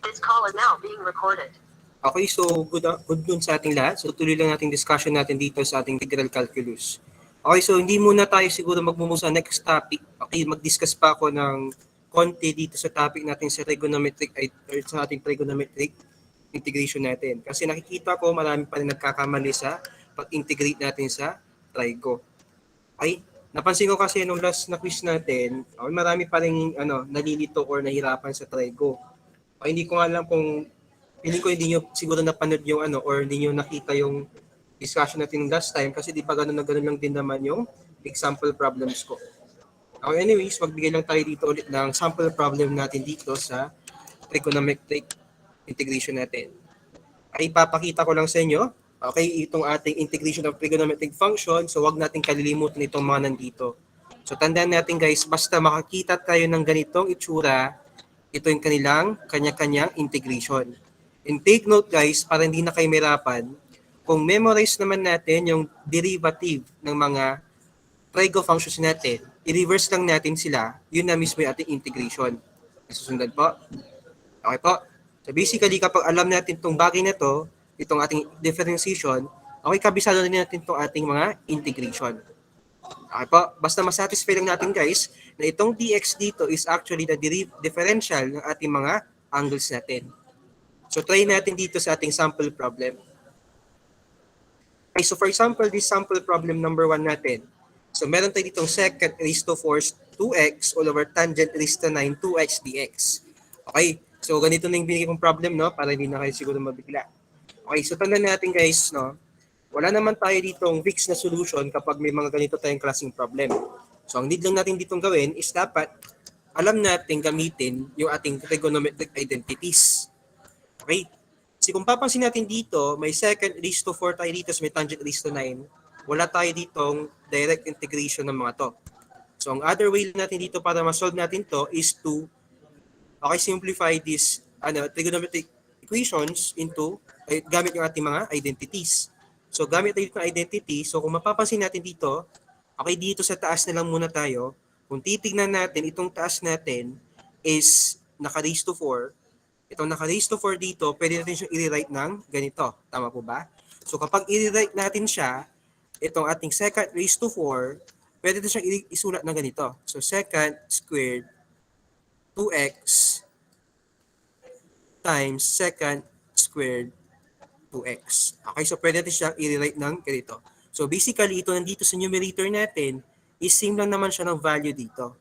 This call is now being recorded. Okay, so good noon sa ating lahat. So tuloy lang nating discussion natin dito sa ating integral calculus. Okay, so hindi muna tayo siguro magmumove sa next topic. Okay, mag-discuss pa ako ng konti dito sa topic natin sa trigonometric or sa ating trigonometric integration natin. Kasi nakikita ko marami pa rin nagkakamali sa pag-integrate natin sa trigo. Okay? Napansin ko kasi nung last na quiz natin, marami pa rin nalilito or nahirapan sa trigo. Hindi ko alam kung hindi nyo siguro napanood yung or hindi nyo nakita yung discussion natin last time kasi di ba ganun na ganun lang din naman yung example problems ko. Anyways, magbigay lang tayo dito ulit ng sample problem natin dito sa trigonometric integration natin. Ay ipapakita ko lang sa inyo, okay, itong ating integration of trigonometric function, so wag natin kalilimutan itong mga nandito. So tandaan natin guys, basta makakita tayo ng ganitong itsura, ito yung kanya-kanyang integration. And take note guys, para hindi na kayo mahirapan, kung memorize naman natin yung derivative ng mga trigo functions natin, i-reverse lang natin sila, yun na mismo yung ating integration. Susundan po. Okay po? So basically, kapag alam natin itong bagay na to, itong ating differentiation, okay, kabisado na natin itong ating mga integration. Okay po? Basta masatisfy lang natin guys, na itong dx dito is actually the differential ng ating mga angles natin. So try natin dito sa ating sample problem. Okay, so for example, this sample problem number 1 natin. So meron tayo ditong secant raised to 4 2x all over tangent raised to 9 2x dx. Okay, so ganito na yung binigay kong problem, no? Para hindi na kayo siguro mabigla. Okay, so tandaan natin guys, no? Wala naman tayo ditong fixed na solution kapag may mga ganito tayong klaseng problem. So ang need lang natin ditong gawin is dapat alam natin gamitin yung ating trigonometric identities. Okay? Kasi kung papansin natin dito, may secant raised to 4 tayo dito, may tangent raised to 9. Wala tayo ditong direct integration ng mga to. So ang other way natin dito para ma-solve natin to is to simplify this trigonometric equations into gamit yung ating mga identities. So gamit tayo ng identity, so kung mapapansin natin dito, okay, dito sa taas na lang muna tayo. Kung titignan natin, itong taas natin is naka-raise to 4. Itong naka-raise to 4 dito, pwede natin siyang i-rewrite ng ganito. Tama po ba? So kapag i-rewrite natin siya, itong ating secant raised to 4, pwede natin siyang isulat ng ganito. So secant squared 2x times secant squared 2x. Okay, so pwede natin siyang i-rewrite ng ganito. So basically, ito nandito sa numerator natin, is same lang naman siya ng value dito.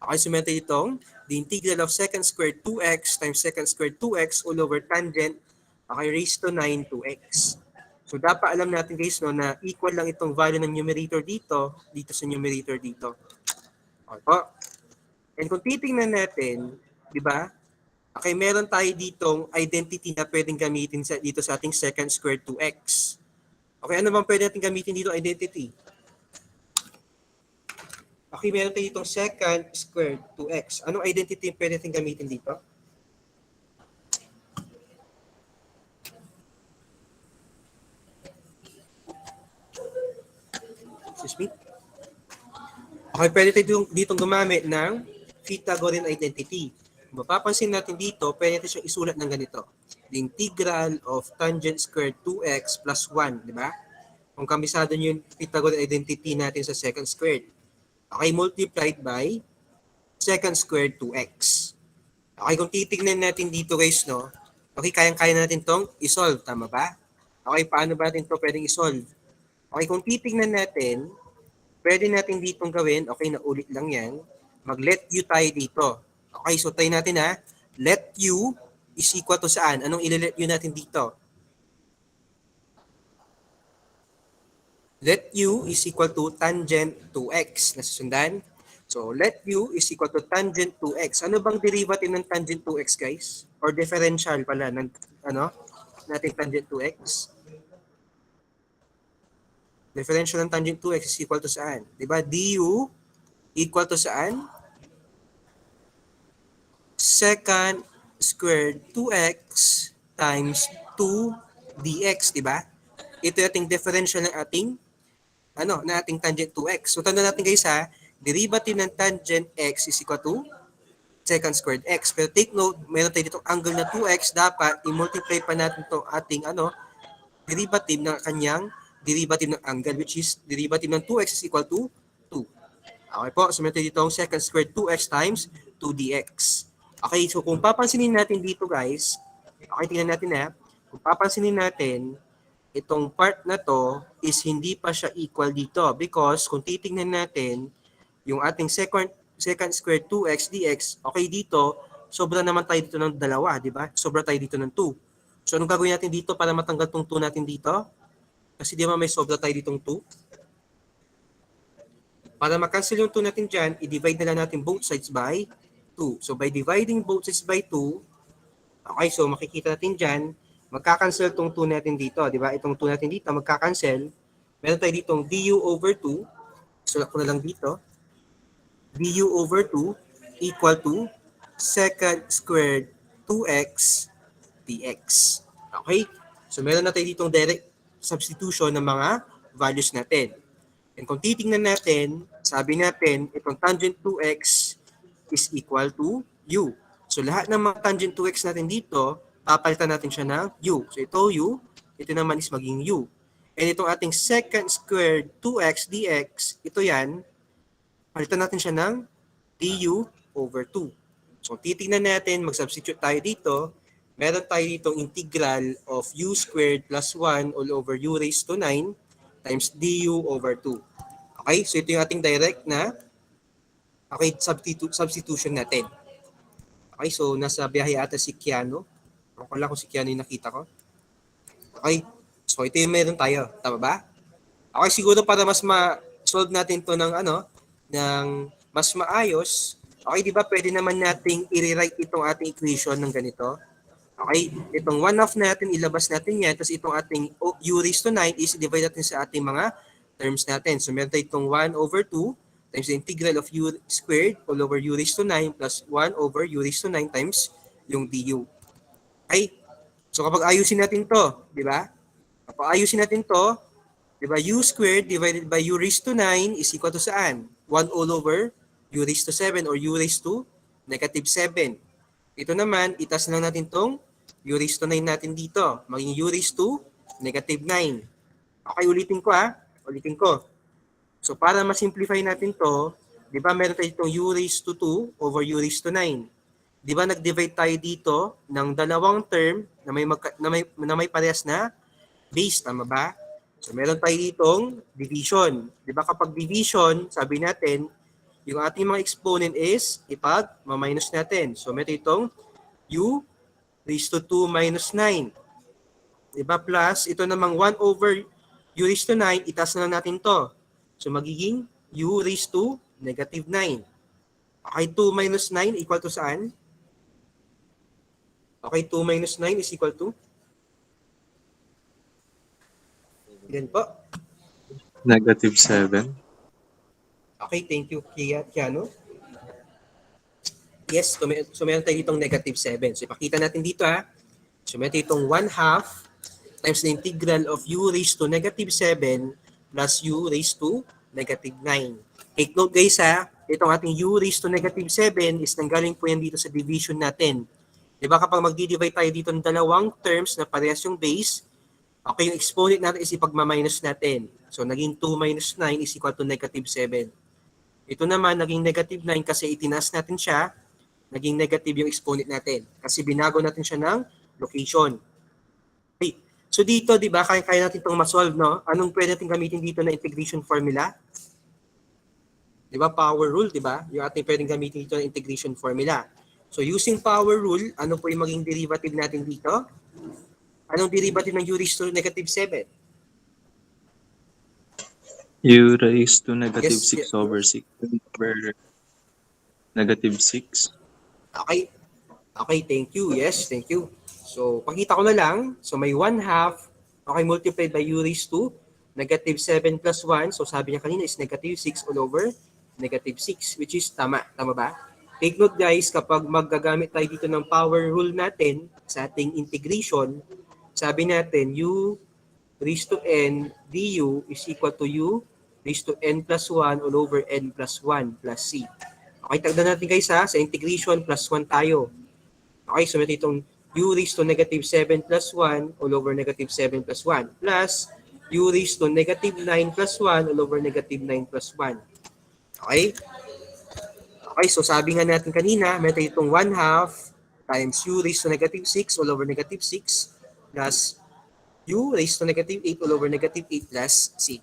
Okay, so meron tayo itong the integral of secant squared 2x times secant squared 2x all over tangent, okay, raised to 9 2x. So dapat alam natin guys, no, na equal lang itong value ng numerator dito sa numerator dito. Okay po. And kung titingnan natin, di ba? Okay, meron tayo ditong identity na pwedeng gamitin dito sa ating secant squared 2x. Okay, ano bang pwede natin gamitin dito identity? Okay, meron tayo ditong secant squared 2x. Anong identity pwede natin gamitin dito? Excuse me? Okay, pwede tayo ditong gumamit ng Pythagorean identity. Mapapansin natin dito, pwede natin siyang isulat ng ganito. The integral of tangent squared 2x plus 1, di ba? Kung kamisado nyo yung Pythagorean identity natin sa secant squared. Okay, multiplied by secant squared 2x. Okay, kung titignan natin dito guys, no? Okay, kayang-kaya natin tong isolve, tama ba? Okay, paano ba natin to pwedeng isolve? Okay, kung titignan natin, pwede natin ditong gawin, okay, naulit lang yan, mag-let u tayo dito. Okay, so tayo natin ha, let u is equal to saan? Anong ile-let u natin dito? Let u is equal to tangent 2x. Nasusundan? So, let u is equal to tangent 2x. Ano bang derivative ng tangent 2x, guys? Or differential pala ng nating tangent 2x? Differential ng tangent 2x is equal to saan? Diba? du equal to saan? Secant squared 2x times 2 dx, diba? Ito yung ating differential ng ating na ating tangent 2x. So tanda natin guys ha, derivative ng tangent x is equal to secant squared x. Pero take note, meron tayo ditong angle na 2x, dapat i-multiply pa natin itong ating derivative ng kanyang derivative ng angle, which is derivative ng 2x is equal to 2. Okay po, so meron tayo ditong secant squared 2x times 2 dx. Okay, so kung papansinin natin dito guys, okay, tingnan natin kung papansinin natin, itong part na to is hindi pa siya equal dito because kung titingnan natin, yung ating secant squared 2x dx, okay dito, sobra naman tayo dito ng dalawa, di ba? Sobra tayo dito ng 2. So anong gagawin natin dito para matanggal tong 2 natin dito? Kasi di ba may sobra tayo ditong 2? Para makancel yung 2 natin dyan, i-divide na lang natin both sides by 2. So by dividing both sides by 2, okay, so makikita natin dyan, magkakancel tong 2 natin dito, di ba? Itong 2 natin dito, magkakancel. Meron tayo ditong du over 2. Sulat ko na lang dito. du over 2 equal to secant squared 2x dx. Okay? So meron na tayo ditong direct substitution ng mga values natin. And kung titingnan natin, sabi natin, itong tangent 2x is equal to u. So lahat ng mga tangent 2x natin dito, papalitan natin siya ng u. So ito u, ito naman is maging u. And itong ating secant squared 2x dx, ito yan, palitan natin siya ng du over 2. So titingnan natin, mag-substitute tayo dito, meron tayo ditong integral of u squared plus 1 all over u raised to 9 times du over 2. Okay, so ito yung ating direct na substitution natin. Okay, so nasa biyahe ata si Keanu. Ako lang kung si Keanu yung nakita ko. Okay, so ito yung meron tayo. Tama ba? Okay, siguro para mas ma-solve natin to ng mas maayos. Okay, di ba pwede naman nating i-rewrite itong ating equation ng ganito. Okay, itong 1/2 natin, ilabas natin yan. Tapos itong ating u raised to 9 is divide natin sa ating mga terms natin. So meron tayo itong 1 over 2 times the integral of u squared all over u raised to 9 plus 1 over u raised to 9 times yung du. Okay, so kapag ayusin natin to, di ba? Kapag ayusin natin to, di ba, u squared divided by u raised to 9 is equal to saan? 1 all over u raised to 7 or u raised to negative 7. Ito naman, itas lang natin tong u raised to 9 natin dito. Maging u raised to negative 9. Okay, ulitin ko Ulitin ko. So para ma-simplify natin to, di ba meron tayo itong u raised to 2 over u raised to 9. Di ba nag-divide tayo dito ng dalawang term na may parehas na base, tama ba? So meron tayo ditong division. Di ba kapag division, sabi natin, yung ating mga exponent is ipag-minus natin. So meron itong u raised to 2 minus 9. Di ba? Plus, ito namang 1 over u raised to 9, itas na lang natin to. So magiging u raised to negative 9. Okay, 2 minus 9 equal to saan? Okay, 2 minus 9 is equal to? Yan po. Negative 7. Okay, thank you, Keanu. Yes, so meron tayo ditong negative 7. So ipakita natin dito So meron tayo ditong 1/2 times the integral of u raised to negative 7 plus u raised to negative 9. Take note guys itong ating u raised to negative 7 is nanggaling po yan dito sa division natin. Diba kapag magdi-divide tayo dito ng dalawang terms na parehas yung base, okay, yung exponent natin is ipagma-minus natin. So naging 2 minus 9 is equal to negative 7. Ito naman naging negative 9 kasi itinaas natin siya, naging negative yung exponent natin kasi binago natin siya ng location. Okay. So dito, di ba, kaya natin itong ma-solve, no? Anong pwede natin gamitin dito na integration formula? Di ba, power rule, di ba? Yung ating pwedeng gamitin dito na integration formula. So using power rule, ano po yung maging derivative natin dito? Anong derivative ng u raised to negative 7? U raised to negative Yes, 6 over 6 over negative 6. Okay. Okay, thank you. Yes, thank you. So, pakita ko na lang. So, may 1/2, okay, multiplied by u raised to negative 7 plus 1. So, sabi niya kanina is negative 6 all over negative 6, which is tama. Tama ba? Take note guys, kapag maggagamit tayo dito ng power rule natin sa ating integration, sabi natin u raised to n du is equal to u raised to n plus 1 all over n plus 1 plus c. Okay, tagdan natin guys ha, sa integration plus 1 tayo. Okay, so meron itong u raised to negative 7 plus 1 all over negative 7 plus 1 plus u raised to negative 9 plus 1 all over negative 9 plus 1. Okay? Okay, so sabi nga natin kanina, meron itong 1 half times u raised to negative 6 all over negative 6 plus u raised to negative 8 all over negative 8 plus c.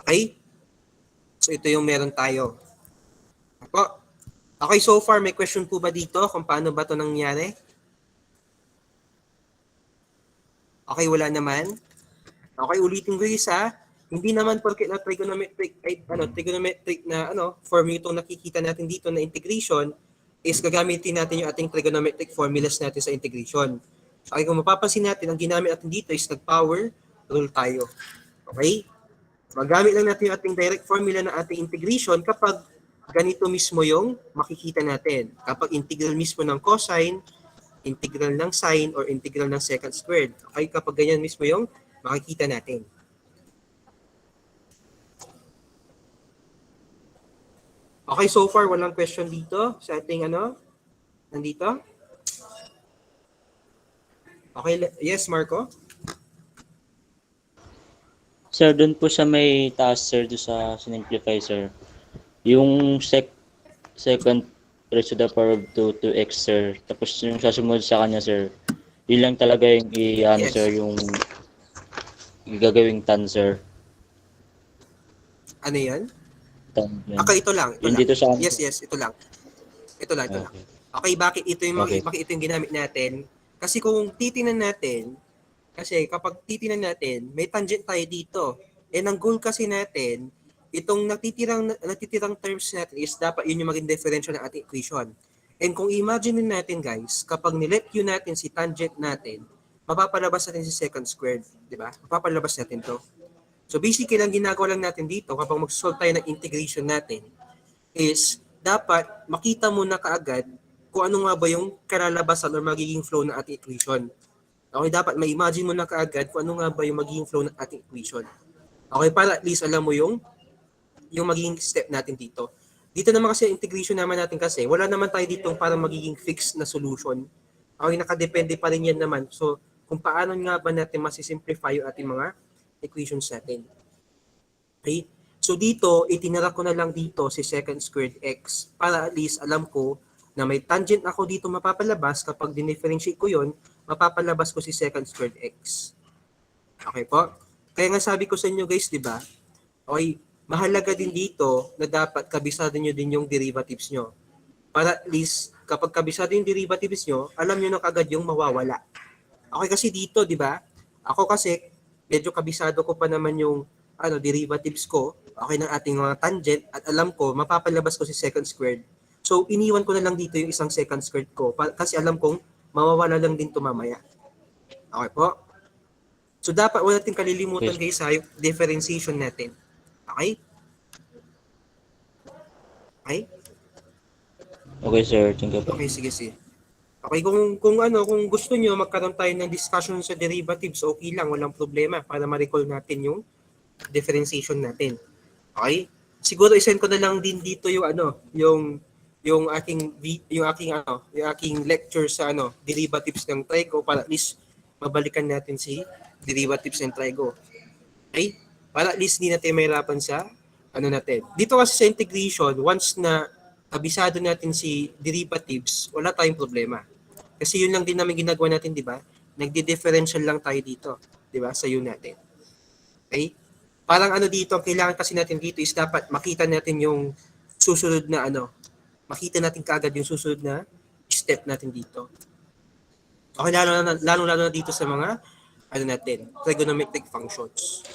Okay? So ito yung meron tayo. Ako. Okay, so far may question po ba dito kung paano ba ito nangyari? Okay, wala naman. Okay, ulitin ko isa. Hindi naman porket na trigonometric na form itong nakikita natin dito na integration is gagamitin natin yung ating trigonometric formulas natin sa integration. Okay, kung mapapansin natin, ang ginamit natin dito is nag-power rule tayo. Okay? Magamit lang natin yung ating direct formula ng ating integration kapag ganito mismo yung makikita natin. Kapag integral mismo ng cosine, integral ng sine, or integral ng secant squared. Okay, kapag ganyan mismo yung makikita natin. Okay, so far walang question dito sa ating nandito. Okay, yes Marco? Sir, doon po sa may taas, sir, doon sa simplify, sir. Yung second raised to the power of 2 to x, sir. Tapos yung sasunod sa kanya, sir. Yun lang talaga yung Yes. sir, yung gagawing tan, sir. Ano yan? Tan, yan. Ito lang. Yun dito sa Yes, ito lang. Ito lang. Okay. Okay, bakit ito yung Okay. bakit ito yung ginamit natin? Kasi kung titingnan natin, kasi kapag titingnan natin, may tangent tayo dito. And ang goal kasi natin, itong natitirang terms natin is dapat yun yung maging differential ng ating equation. And kung imagine natin guys, kapag nilet yun natin si tangent natin, mapapalabas natin si secant squared, di ba? Mapapalabas natin to. So basically, ang ginagawa lang natin dito kapag mag-solve tayo ng integration natin is dapat makita mo na kaagad kung ano nga ba yung kalalabasan or magiging flow ng ating equation. Okay, dapat ma-imagine mo na kaagad kung ano nga ba yung magiging flow ng ating equation. Okay, para at least alam mo yung magiging step natin dito. Dito naman kasi integration naman natin kasi, wala naman tayo dito parang magiging fixed na solution. Okay, nakadepende pa rin yan naman. So, kung paano nga ba natin masisimplify yung ating mga equations natin. Okay? So dito, itinara ko na lang dito si secant squared x para at least alam ko na may tangent ako dito mapapalabas kapag dinifferentiate ko yon, mapapalabas ko si secant squared x. Okay po? Kaya nga sabi ko sa inyo guys, di ba? Okay, mahalaga din dito na dapat kabisado nyo din yung derivatives nyo. Para at least, kapag kabisado yung derivatives nyo, alam nyo na kagad yung mawawala. Okay, kasi dito, di ba? Ako kasi, medyo kabisado ko pa naman yung derivatives ko, okay, ng ating mga tangent, at alam ko, mapapalabas ko si secant squared. So, iniwan ko na lang dito yung isang secant squared ko, kasi alam kong mawawala lang din ito mamaya. Okay po? So, dapat wala natin kalilimutan guys sa differentiation natin. Okay? Okay? Okay, sir. Thank you po. Okay, sige. Okay, kung gusto niyo magkaroon tayo ng discussion sa derivatives, okay lang, walang problema para ma-recall natin yung differentiation natin. Okay? Siguro i-send ko na lang din dito yung aking lecture sa derivatives ng trigo para at least mabalikan natin si derivatives ng trigo. Okay? Para at least hindi natin mahirapan sa natin. Dito kasi sa integration, once na kabisado natin si derivatives, wala tayong problema. Kasi yun lang din namin ginagawa natin, di ba? Nagdi-differential lang tayo dito, di ba? Sa yun natin. Okay? Parang dito, ang kailangan kasi natin dito is dapat makita natin yung susunod na makita natin kaagad yung susunod na step natin dito. Okay, lalo na dito sa mga natin, trigonometric functions.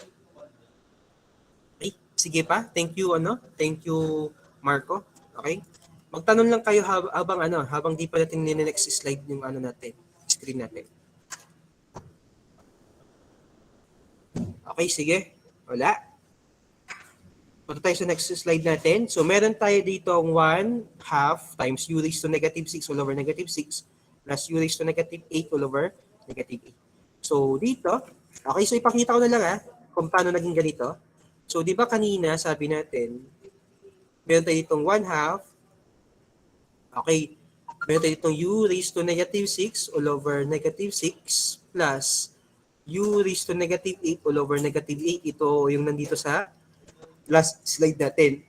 Okay, sige pa. Thank you, Thank you, Marco. Okay? Magtanong lang kayo habang di pa natin next slide yung natin, screen natin. Okay, sige. Wala. Punta tayo sa next slide natin. So, meron tayo dito ang 1/2 times u raised to negative 6 all over negative 6 plus u raised to negative 8 all over negative 8. So, dito, okay, so ipakita ko na lang kung paano naging ganito. So, di ba kanina sabi natin, Meron tayo ditong 1 half. Okay. Meron tayo ditong u raised to negative 6 all over negative 6 plus u raised to negative 8 all over negative 8. Ito yung nandito sa last slide natin.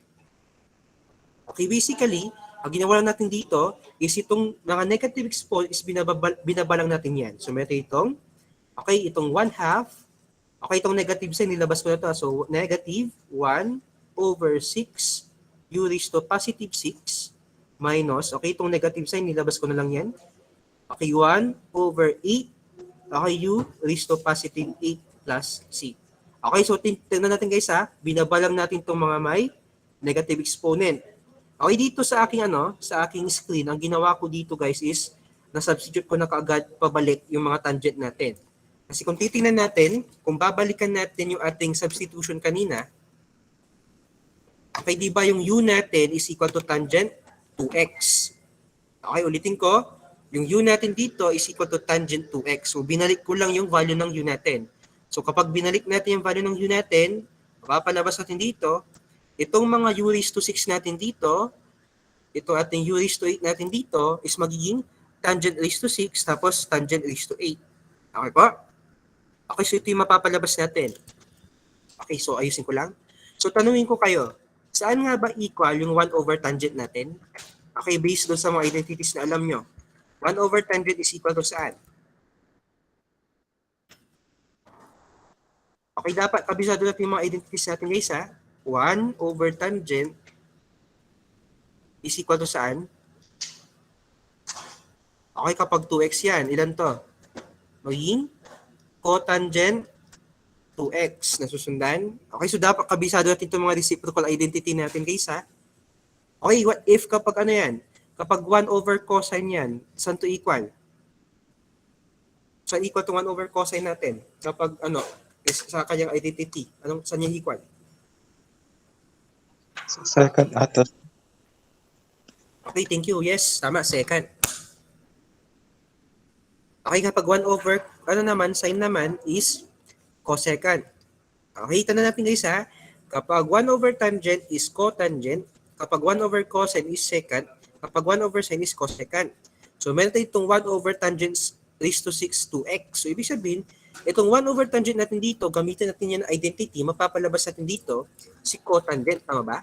Okay, basically, ang ginawa lang natin dito is itong mga negative exponent is binabalang natin yan. So, meron tayo itong, okay, itong 1 half. Okay, itong negative sign, nilabas ko na ito. So, negative 1 over 6 u raised to positive 6 minus, okay, itong negative sign, nilabas ko na lang yan. Okay, 1 over 8, okay, u raised to positive 8 plus c. Okay, so tingnan natin guys ha, binabalang natin itong mga may negative exponent. Okay, dito sa aking sa aking screen, ang ginawa ko dito guys is na-substitute ko na kaagad pabalik yung mga tangent natin. Kasi kung titingnan natin, kung babalikan natin yung ating substitution kanina, okay, di ba yung u natin is equal to tangent 2x. Okay, ulitin ko, yung u natin dito is equal to tangent 2x. So, binalik ko lang yung value ng u natin. So, kapag binalik natin yung value ng u natin, mapapalabas natin dito, itong mga u raised to 6 natin dito, ito ating u raised to 8 natin dito, is magiging tangent raised to 6, tapos tangent raised to 8. Okay po? Okay, so ito yung mapapalabas natin. Okay, so ayusin ko lang. So, tanungin ko kayo, saan nga ba equal yung 1 over tangent natin? Okay, based doon sa mga identities na alam nyo. 1 over tangent is equal to saan? Okay, dapat kabisado natin yung mga identities natin guys ha. 1 over tangent is equal to saan? Okay, kapag 2x yan, ilan to? Magiging cotangent 2x na susundan. Okay, so dapat kabisado natin itong mga reciprocal identity natin guys ha. Okay, what if kapag ano yan? Kapag 1 over cosine yan, saan to equal? Saan equal to 1 over cosine natin? Kapag is sa kanyang identity, saan niya equal? Second ato. Okay, thank you. Yes, tama, second. Okay, kapag 1 over, sign naman is cosecant. Okay, ito na natin guys ha. Kapag 1 over tangent is cotangent, kapag 1 over cosine is secant, kapag 1 over sine is cosecant. So, meron tayo itong 1 over tangent raised to 6 2x. So, ibig sabihin, itong 1 over tangent natin dito, gamitin natin yan na identity, mapapalabas natin dito si cotangent. Tama ba?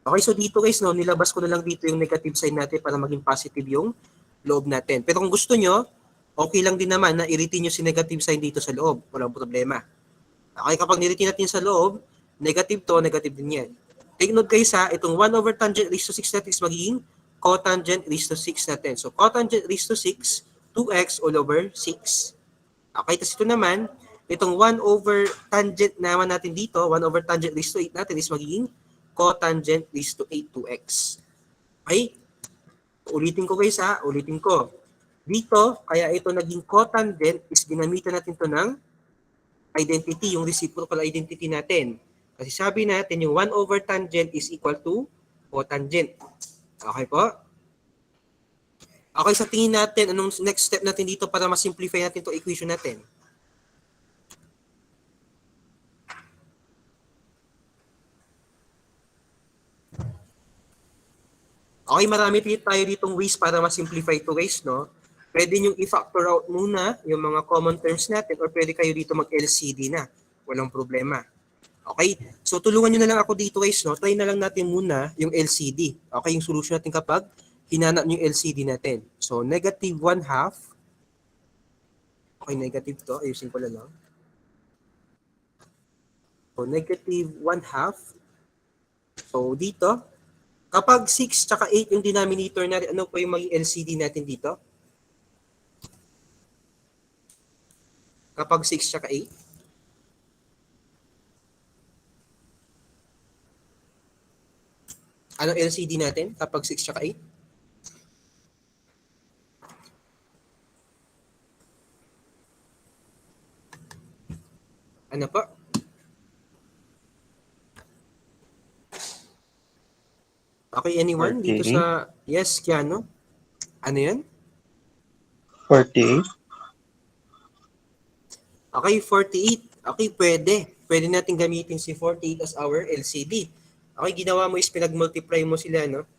Okay, so dito guys, nilabas ko na lang dito yung negative sign natin para maging positive yung loob natin. Pero kung gusto nyo, okay lang din naman na i-retain nyo si negative sign dito sa loob. Walang problema. Okay, kapag niretain natin sa loob, negative to, negative din yan. Take note guys ha, itong 1 over tangent raised to 6 natin is magiging cotangent raised to 6 natin. So, cotangent raised to 6, 2x all over 6. Okay, tapos ito naman, itong 1 over tangent naman natin dito, 1 over tangent raised to 8 natin is magiging cotangent raised to 8 2x. Okay? Ulitin ko guys ha, ulitin ko. Dito, kaya ito naging cotangent is ginamitan natin to ng identity, yung reciprocal identity natin. Kasi sabi natin yung 1 over tangent is equal to cotangent. Okay po? Okay, sa tingin natin, anong next step natin dito para ma-simplify natin itong equation natin? Okay, marami tayo ditong ways para ma-simplify ito guys, no? Pwede nyo i-factor out muna yung mga common terms natin or pwede kayo dito mag-LCD na. Walang problema. Okay? So, tulungan nyo na lang ako dito guys, no? Try na lang natin muna yung LCD. Okay, yung solution natin kapag hinanap nyo yung LCD natin. So, negative 1 half. Okay, negative to. Ayusin ko lang. So, negative 1 half. So, dito, kapag 6 tsaka 8 yung denominator natin, ano po yung maging LCD natin dito? Kapag 6 tsaka 8? Anong LCD natin kapag 6 tsaka 8? Ano po? Okay, anyone? 48. Dito sa... Yes, Keanu? Ano yan? 48. Okay, 48. Okay, pwede. Pwede natin gamitin si 48 as our LCD. Okay, ginawa mo is pinag-multiply mo sila, no?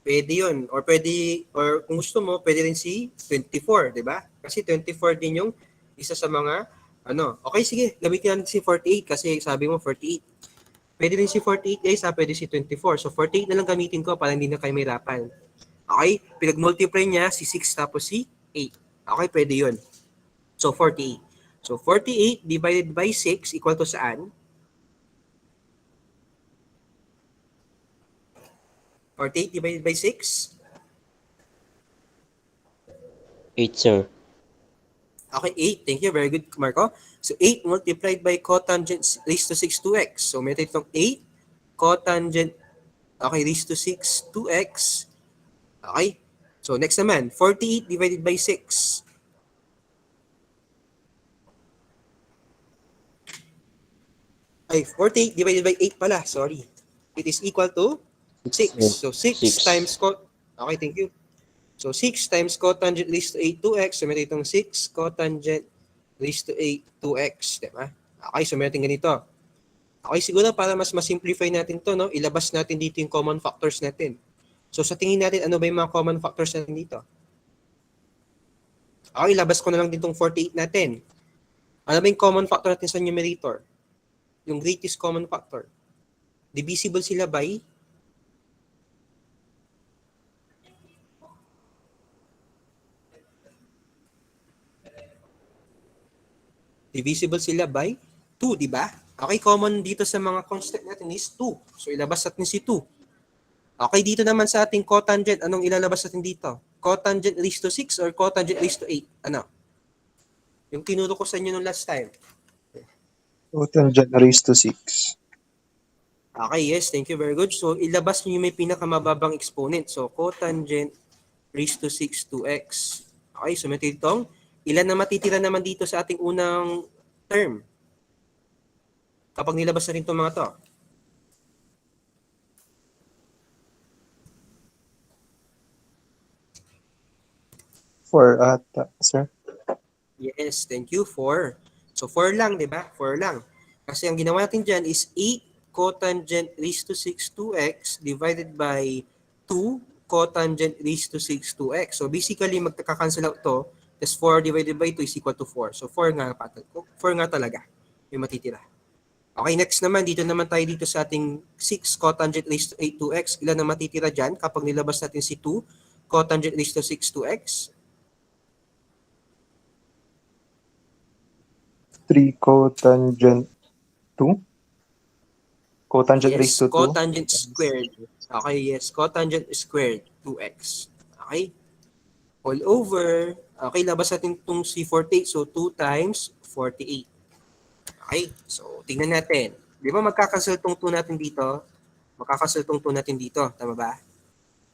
Pwede yun. Or pwede, or kung gusto mo, pwede rin si 24, di ba? Kasi 24 din yung isa sa mga, ano. Okay, sige, gamitin natin si 48 kasi sabi mo 48. Pwede rin si 48 guys, pwede si 24. So 48 na lang gamitin ko para hindi na kayo mahirapan. Okay, pinag-multiply niya si 6 tapos si 8. Okay, pwede yun. So 48. So 48 divided by 6 equal to saan? 48 divided by 6? 8, sir. Okay, 8. Thank you. Very good, Marco. So 8 multiplied by cotangent raised to 6 2x. So meron itong 8 cotangent, okay, raised to 6 2x. Okay. So next naman, 48 divided by 6. Ay, 48 divided by 8 pala. Sorry. It is equal to 6. So 6 6. times cot. Okay, thank you. So 6 times cotangent raised to 8 2x. So meron itong 6 cotangent raised to 8 2x. Diba? Okay, so meron ganito. Okay, siguro para mas ma-simplify natin to, no? Ilabas natin dito yung common factors natin. So sa tingin natin, ano ba yung mga common factors natin dito? Okay, ilabas ko na lang din itong 48 natin. Ano ba yung common factor natin sa numerator? Yung greatest common factor. Divisible sila by divisible sila by 2, di ba? Okay, common dito sa mga constant natin is 2. So ilabas natin si 2. Okay, dito naman sa ating cotangent, anong ilalabas natin dito? Cotangent raised to 6 or cotangent raised to 8? Ano? Yung tinuro ko sa inyo nung last time. Cotangent raised to 6. Okay, yes, thank you, very good. So ilabas niyo yung may pinakamababang exponent. So cotangent raised to 6 2x. Okay, so may itong ilan na matitira naman dito sa ating unang term? Kapag nilabas na rin itong mga to. For ata, sir. Yes, thank you. 4. So 4 lang, di ba? 4 lang. Kasi ang ginawa natin dyan is 8 cotangent raised to 6 2x divided by 2 cotangent raised to 6 2x. So basically, magkaka-cancel out to. Tapos 4 divided by 2 is equal to 4. So 4 nga, 4 nga talaga yung matitira. Okay, next naman, dito naman tayo dito sa ating 6 cotangent raised to 8 2x. Ilan na matitira dyan kapag nilabas natin si 2 cotangent raised to 6 2x? 3 cotangent 2. Cotangent raised to 2. Cotangent squared. Okay, yes. Cotangent squared, 2x. Okay? All over. Okay, labas natin itong si 48. So, 2 times 48. Okay? So, tingnan natin. Di ba magkakancel itong 2 natin dito? Magkakancel itong 2 natin dito. Tama ba?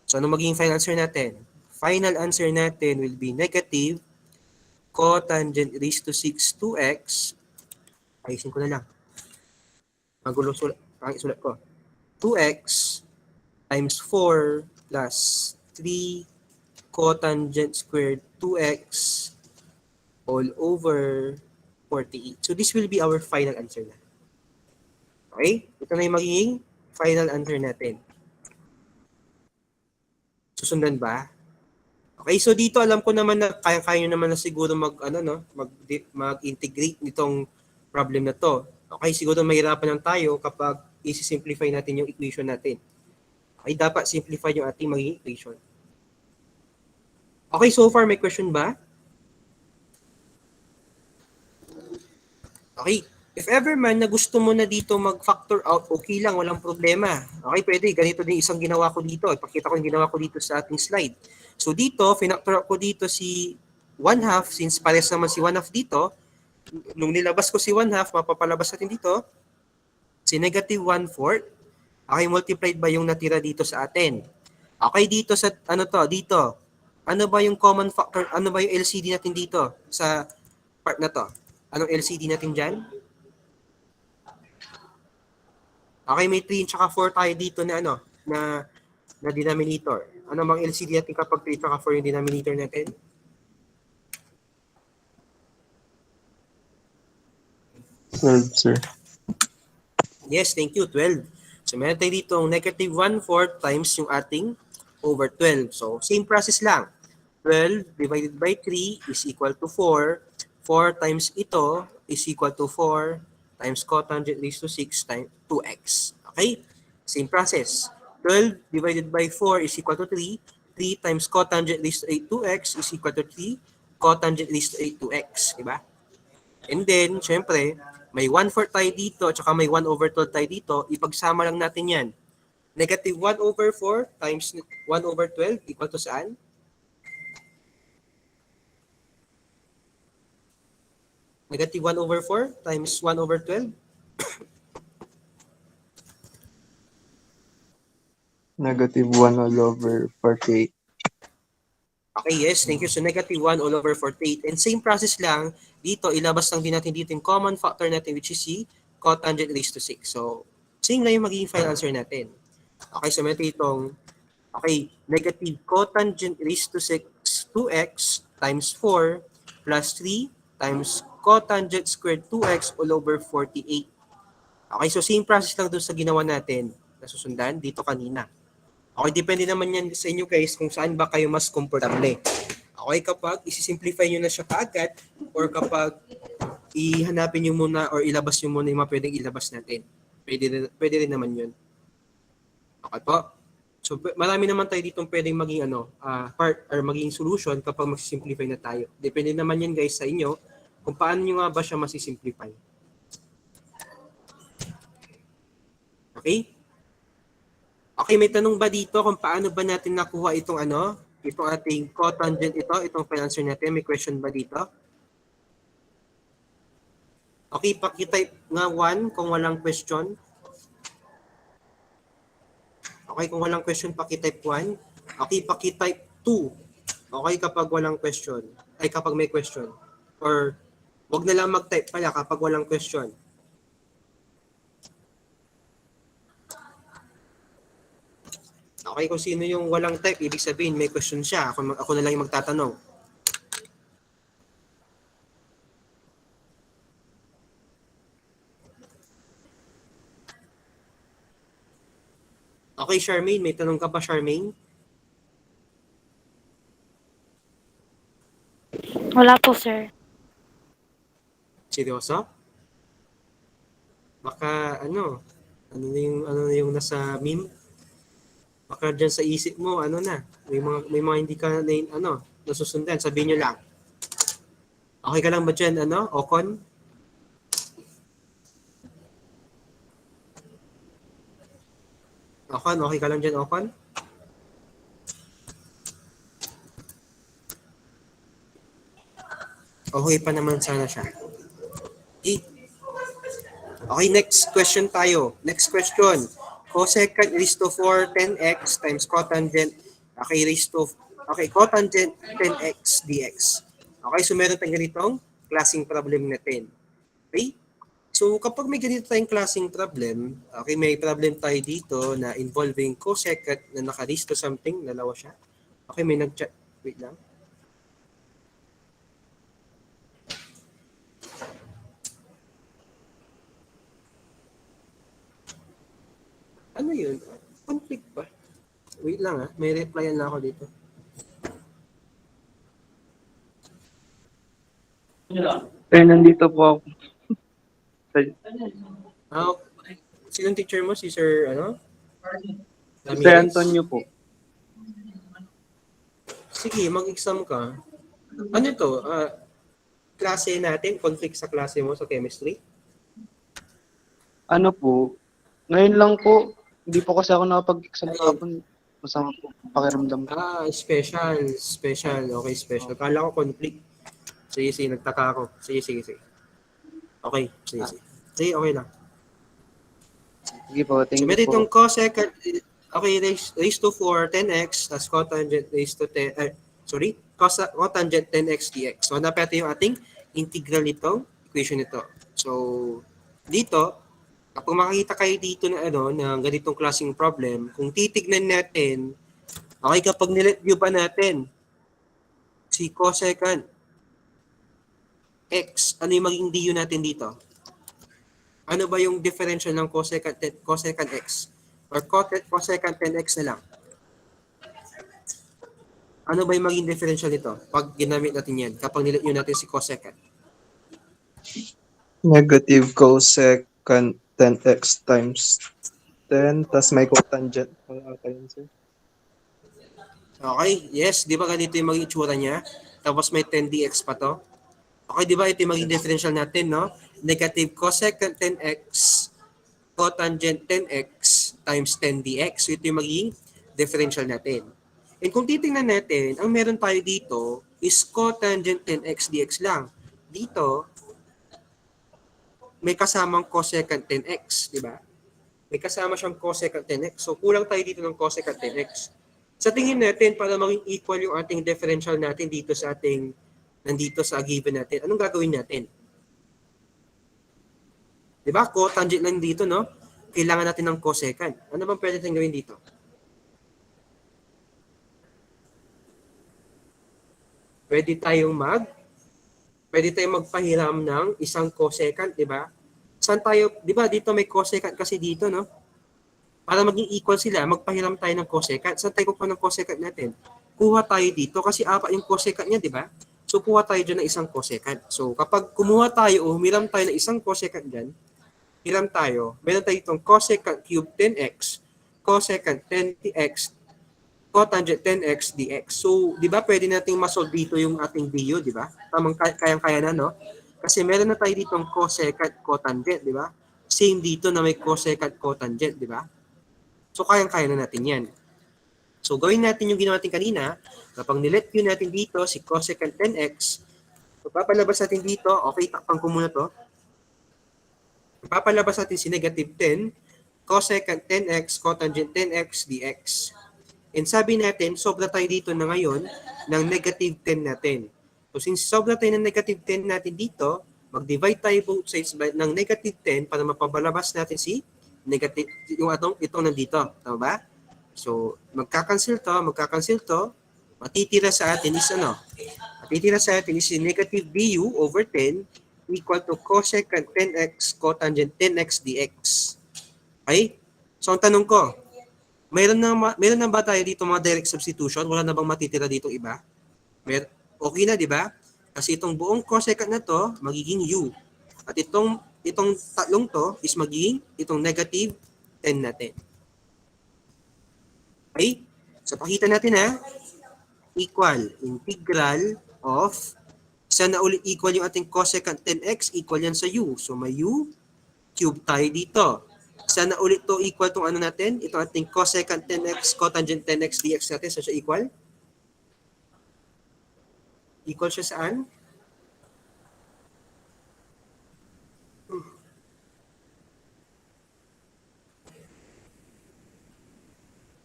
So, ano magiging final answer natin? Final answer natin will be negative cotangent raised to 6 2x. Ayusin ko na lang. Magulo sulat ko. 2x times 4 plus 3 cotangent squared 2x all over 48. So this will be our final answer na. Okay? Ito na yung magiging final answer natin. Susundan ba? Okay, so dito alam ko naman na kaya-kaya nyo naman na siguro mag-integrate nitong problem na to. Okay, siguro mahirapan lang tayo kapag isi-simplify natin yung equation natin. Okay, dapat simplify yung ating magiging equation. Okay, so far may question ba? Okay, if ever man na gusto mo na dito mag-factor out, okay lang, walang problema. Okay, pwede. Ganito din isang ginawa ko dito. Ipakita ko yung ginawa ko dito sa ating slide. So dito, finactor ko dito si 1/2 since pares naman si 1/2 dito. Nung nilabas ko si 1/2, mapapalabas natin dito si negative 1/4. Okay, multiplied ba yung natira dito sa atin? Okay, dito sa dito. Ano ba yung common factor? Ano ba yung LCD natin dito sa part na to? Anong LCD natin dyan? Okay, may 3 tsaka 4 tayo dito na na denominator. Ano bang LCD natin kapag 3 tsaka 4 yung denominator natin? Sir. Yes, thank you. 12. So meron tayo dito negative 1/4 times yung ating over 12. So same process lang. 12 divided by 3 is equal to 4. 4 times ito is equal to 4 times cotangent raised to 6 times 2x. Okay? Same process. 12 divided by 4 is equal to 3. 3 times cotangent raised to 8 2x is equal to 3 cotangent raised to 8 2x. Diba? And then, syempre, may 1/4 tayo dito at saka may 1/12 tayo dito. Ipagsama lang natin yan. Negative 1/4 times 1/12 equal to saan? Negative 1/4 times 1/12. Negative 1 all over 48. Okay, yes, thank you. So negative 1 all over 48. And same process lang, dito, ilabas lang din natin dito yung common factor natin which is si cotangent raised to 6. So, same lang yung magiging final answer natin. Okay, so meron itong, okay, negative cotangent raised to 6 2x times 4 plus 3 times cotangent squared 2x all over 48. Okay, so same process lang doon sa ginawa natin na susundan dito kanina. Okay, depende naman yan sa inyo guys kung saan ba kayo mas komportable. Okay, kapag isi-simplify nyo na siya kaagad or kapag ihanapin nyo muna or ilabas nyo muna yung mga pwedeng ilabas natin. Pwede rin naman yun. Okay po? So marami naman tayo ditong pwedeng maging part or maging solution kapag mag-simplify na tayo. Depende naman yan guys sa inyo kung paano nyo nga ba siya masisimplify. Okay? Okay, may tanong ba dito kung paano ba natin nakuha itong itong ating cotangent itong final answer natin? May question ba dito? Okay, paki-type nga 1 kung walang question. Okay, kung walang question, paki-type 1. Okay, paki-type 2. Okay, kapag walang question. Ay, kapag may question. Or, wag na lang mag-type pala kapag walang question. Okay, kung sino yung walang type, ibig sabihin may question siya. Ako na lang yung magtatanong. Okay, Charmaine, may tanong ka pa, Charmaine? Wala po, sir. Seryoso? Baka ano na yung nasa meme? Baka dyan sa isip mo, may mga hindi ka nasusundan, sabihin nyo lang. Okay ka lang ba dyan, Ocon? Ocon, okay ka lang dyan, Ocon? Okay pa naman sana siya. Okay, next question tayo. Next question. Cosecant raised to 4 10x times cotangent cotangent 10x dx. Okay, so meron tayong ganitong klaseng problem natin. Okay? So kapag may ganito tayong klaseng problem, okay, may problem tayo dito na involving cosecant na naka-raised to something, dalawa siya. Okay, may nag-chat. Wait lang. Ano yun? Conflict ba? Wait lang may replyan na ako dito. Nandito po ako. Sinong teacher mo? Si Sir, Sir Antonio po. Sige, mag-exam ka. Ano to? Klase natin? Conflict sa klase mo sa chemistry? Ano po? Ngayon lang po. Hindi po kasi ako nakapag-exam kahapon. Masama po pakiramdam. Special. Okay, special. Kala ko conflict. Sige, nagtaka ako. Sige. Okay, sige. Sige, okay lang. Sige po, thank So, meron you po. itong cosecant, okay, raised to 4, 10x, tas cotangent raised to 10, cotangent 10x dx. So, hanapin natin yung ating integral nitong equation nito. So, dito, kapag makakita kayo dito na ganitong klaseng problem, kung titignan natin, okay, kapag nilet view pa natin, si cosecant x, ano yung maging du natin dito? Ano ba yung differential ng cosecant x? Or cosecant 10x na lang. Ano ba yung maging differential nito pag ginamit natin yan, kapag nilit natin si cosecant? Negative cosecant 10x times 10, tas may cotangent. Wala ata yun, sir. Okay, yes, di ba ganito yung maging itsura niya? Tapos may 10dx pa to. Okay, di ba ito yung maging differential natin, no? Negative cosecant 10x cotangent 10x times 10dx. So ito yung magiging differential natin. And kung titingnan natin, ang meron tayo dito is cotangent 10x dx lang. Dito, may kasamang cosecant 10x, di ba? May kasama siyang cosecant 10x. So kulang tayo dito ng cosecant 10x. Sa tingin natin, para maging equal yung ating differential natin dito sa ating, nandito sa given natin, anong gagawin natin? Di ba? Cotangent lang dito, no? Kailangan natin ng cosecant. Ano bang pwede natin gawin dito? Pwede tayong magpahiram ng isang cosecant, di ba? Saan tayo, di ba dito may cosecant kasi dito, no? Para maging equal sila, magpahiram tayo ng cosecant. Saan tayo kukuha ng cosecant natin? Kuha tayo dito kasi apat yung cosecant niya, di ba? So kuha tayo dyan ng isang cosecant. So kapag kumuha tayo o humiram tayo ng isang cosecant dyan, hiram tayo, meron tayo itong cosecant cube 10x, cosecant 10x, cotangent 10x dx. So, di ba pwede nating masolve dito yung ating DU, di ba? Tamang kayang-kaya na, no? Kasi meron na tayo ditong cosecant cotangent, di ba? Same dito na may cosecant cotangent, di ba? So, kayang-kaya na natin yan. So, gawin natin yung ginawa natin kanina. Kapag nilet view natin dito, si cosecant 10x, so, papalabas natin dito, okay, takpan ko muna to. Papalabas natin si negative 10, cosecant 10x, cotangent 10x dx. And sabi natin, sobra tayo dito na ngayon ng negative 10 natin. So since sobra tayo ng negative 10 natin dito, mag-divide tayo both sides ng negative 10 para mapabalabas natin si negative, yung itong nandito. Tama ba? So magkakancel to, matitira sa atin is ano? Matitira sa atin is si negative du over 10 equal to cosecant 10x cotangent 10x dx. Okay? So ang tanong ko, meron na ba tayo dito mga direct substitution? Wala na bang matitira dito iba? Okay na, di ba? Kasi itong buong cosecant na to, magiging u. At itong tatlong to is magiging itong negative 10 natin. Okay? So pakita natin ha, equal integral of, saan na ulit equal yung ating cosecant 10x, equal yan sa u. So may u cube tayo dito. Sana ulit to equal tong ano natin, ito ating cosecant 10x, cotangent 10x dx natin. So siya equal? Equal siya saan?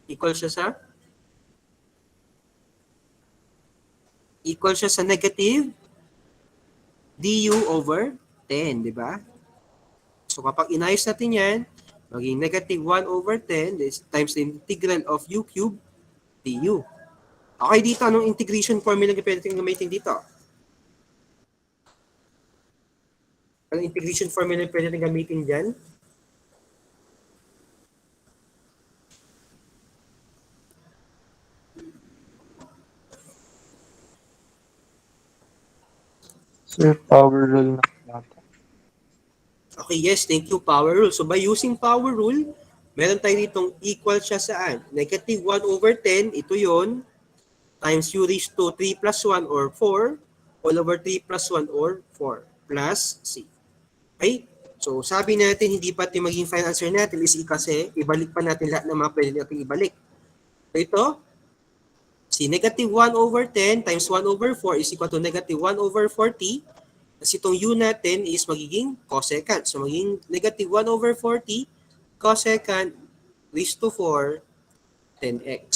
Equal siya sa? Equal siya sa negative du over 10, di ba? So kapag inayos natin yan, maging negative 1 over 10 times the integral of u cube du. Okay, dito, anong integration formula na pwede natin gamitin dito? Anong integration formula na pwede natin gamitin dyan? Sir, power rule na natin. Okay, yes, thank you, power rule. So by using power rule, meron tayo ditong equal siya saan? Negative 1 over 10, ito yon times u raised to 3 plus 1 or 4, all over 3 plus 1 or 4, plus c. Okay? So sabi natin, hindi pati maging final answer natin is kasi ibalik pa natin lahat ng mga pwede natin ibalik. So ito, si negative 1 over 10 times 1 over 4 is equal to negative 1 over 40. Kasi itong u natin is magiging cosecant. So magiging negative 1 over 40 cosecant raised to 4 10x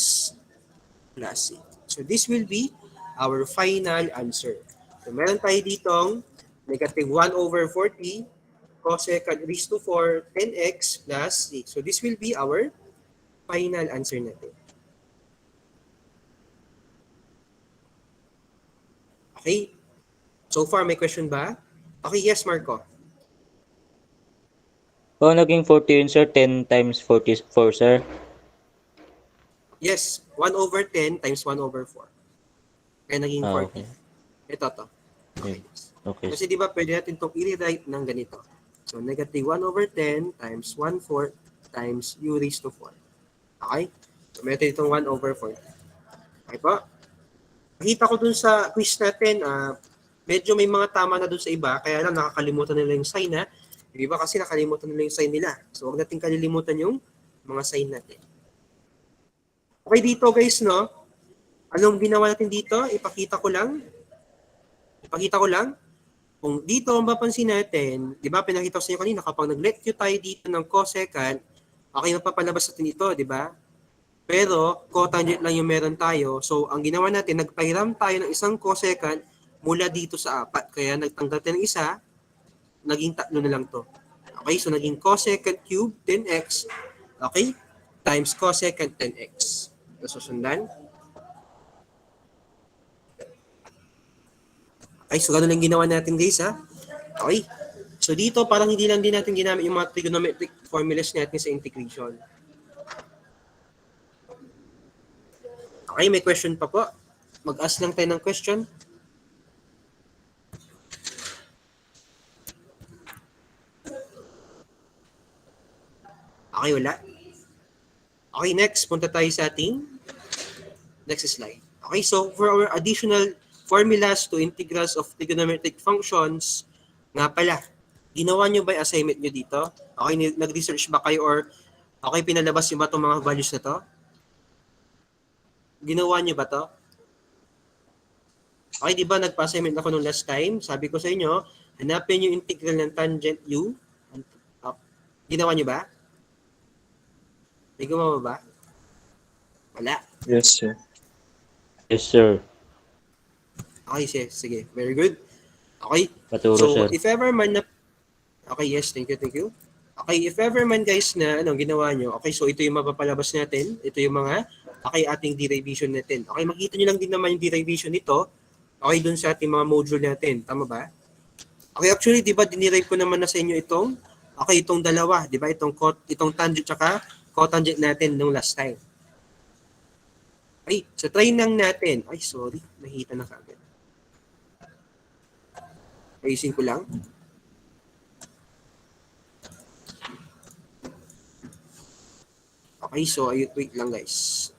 plus c. So this will be our final answer. So meron tayo ditong negative 1 over 40 cosecant raised to 4 10x plus c. So this will be our final answer natin. Okay? So far, may question ba? Okay, yes, Marco. Naging 40 yun, sir. 10 times 44, sir. Yes, 1/10 times 1/4. Kaya naging 40. Okay. Ito to. Okay. Okay. Kasi di ba pwede natin itong i-rewrite ng ganito. So negative 1/10 times 1/4 times u raised to 4. Okay? So meron itong 1/4. Okay po? Nakita ko dun sa quiz natin, medyo may mga tama na dun sa iba, kaya lang nakakalimutan nila yung sign na. Di ba kasi nakalimutan nila yung sign nila. So huwag natin kalilimutan yung mga sign natin. Okay dito guys, no? Anong ginawa natin dito? Ipakita ko lang. Kung dito ang mapapansin natin, di ba pinakita ko sa inyo kanina, kapag nag-let Q tayo dito ng cosecant, okay, mapapalabas natin ito, di ba? Pero cotangent lang yung meron tayo. So ang ginawa natin, nagpahiram tayo ng isang cosecant mula dito sa 4. Kaya nagtanggal tayo ng isa, naging 3 na lang to. Okay, so naging cosecant cube 10x, okay, times cosecant 10x. Ito susundan. Okay, so ganun lang ginawa natin guys, ha? Okay. So dito, parang hindi lang din natin ginamit yung mga trigonometric formulas natin sa integration. Okay, may question pa po. Mag-ask lang tayo ng question. Okay, wala. Okay, next, punta tayo sa ating next slide. Okay, so for our additional formulas to integrals of trigonometric functions, nga pala, ginawa nyo ba yung assignment nyo dito? Okay, nag-research ba kayo or okay, pinalabas nyo ba itong mga values na to? Ginawa nyo ba to? Okay, di ba nagpa-assignment ako nung last time? Sabi ko sa inyo, hanapin yung integral ng tangent u. Ginawa nyo ba? May gumawa ba? Wala. Yes, sir. Yes, sir. Okay, sige. Very good. Okay. Paturo, So, sir. if ever man na... Okay, yes. Thank you. Okay, if ever man guys na ginawa nyo, okay, so ito yung mapapalabas natin. Ito yung mga, okay, ating derivation natin. Okay, makita nyo lang din naman yung derivation nito. Okay, dun sa ating mga module natin. Tama ba? Okay, actually, di ba, dinerive ko naman na sa inyo itong, okay, itong dalawa. Di ba? Itong tangent tsaka cotangent natin nung last time. Ay, so try lang natin. Ay, sorry. Nakita na kagad. Ayusin ko lang. Okay, so wait lang guys.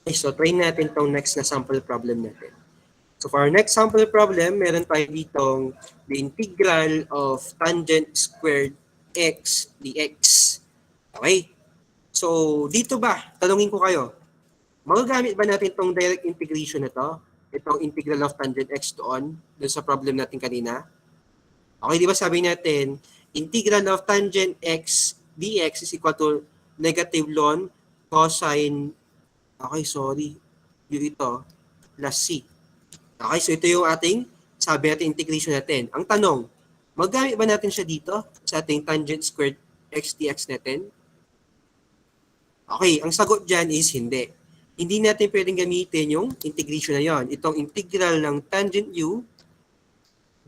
Okay, so try natin tong next na sample problem natin. So for our next sample problem, meron tayo ditong the integral of tangent squared x dx. Okay? So dito ba, tanungin ko kayo, magagamit ba natin tong direct integration na to? Itong integral of tangent x doon sa problem natin kanina? Okay, di ba sabi natin, integral of tangent x dx is equal to negative ln cosine, okay, sorry, yung ito, plus c. Okay, so ito yung ating, sabi natin, integration natin. Ang tanong, magamit ba natin siya dito sa ating tangent squared x dx natin? Okay, ang sagot dyan is hindi. Hindi natin pwedeng gamitin yung integration na yon. Itong integral ng tangent u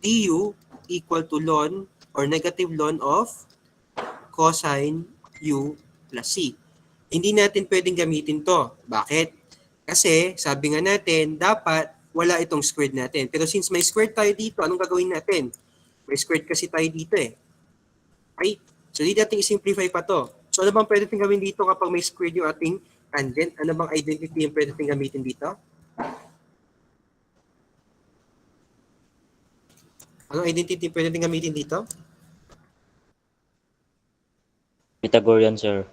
du equal to ln or negative ln of cosine u plus c. Hindi natin pwedeng gamitin to. Bakit? Kasi sabi nga natin, dapat wala itong squared natin. Pero since may squared tayo dito, anong gagawin natin? May squared kasi tayo dito eh. Okay? So, hindi natin i-simplify pa to. So, ano bang pwede natin gawin dito kapag may squared yung ating tangent? Ano bang identity yung pwede natin gamitin dito? Anong identity yung pwede natin gamitin dito? Pythagorean, sir.